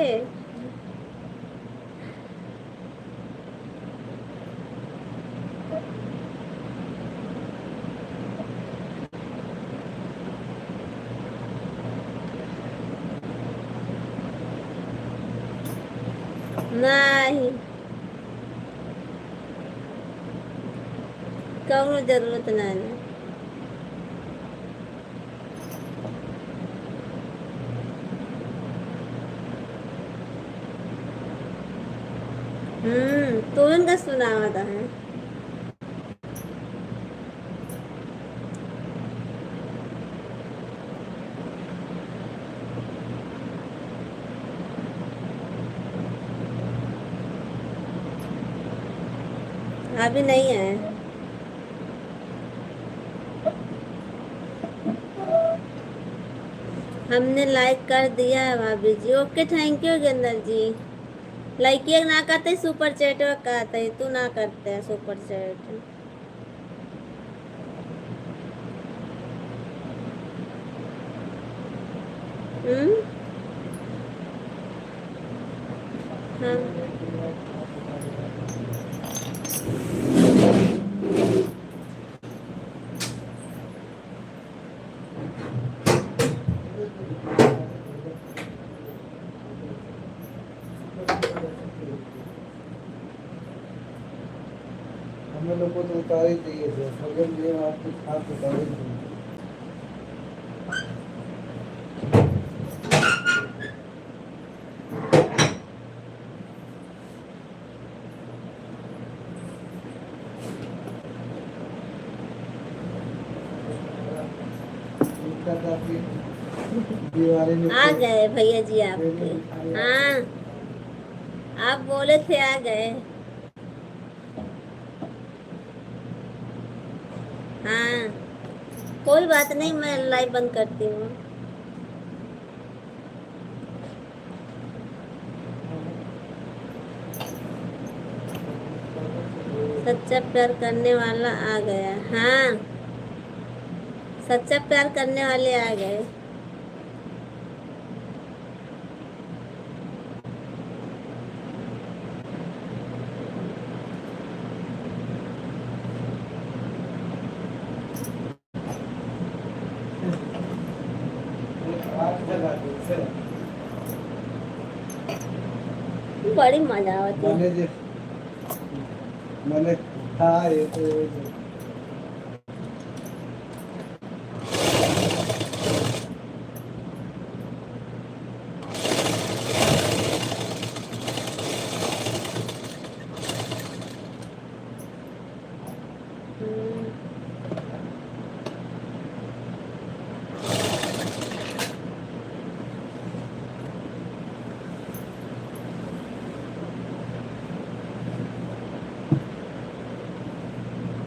नहीं कौनो जरूरत नहीं तो उनका सुनावा था है अभी नहीं है हमने लाइक कर दिया है भाभी जी ओके थैंक यू गेंदर जी लाइक ये ना करते सुपर चैट कहते तू ना करते है सुपर चैट हमें लोग को तो उतार ही चाहिए थे, मगर ये आपको खास उतार ही चाहिए। इनका काफी दीवारें में आ गए भैया जी ट्रेनिंग आपके। दिखाई हाँ, आप बोले थे आ गए। हाँ, कोई बात नहीं, मैं लाइव बंद करती हूँ। सच्चा प्यार करने वाला आ गया। हाँ, सच्चा प्यार करने वाले आ गए। आग जला दी फिर। बड़ी मजा आती है। मैंने हाँ ये तो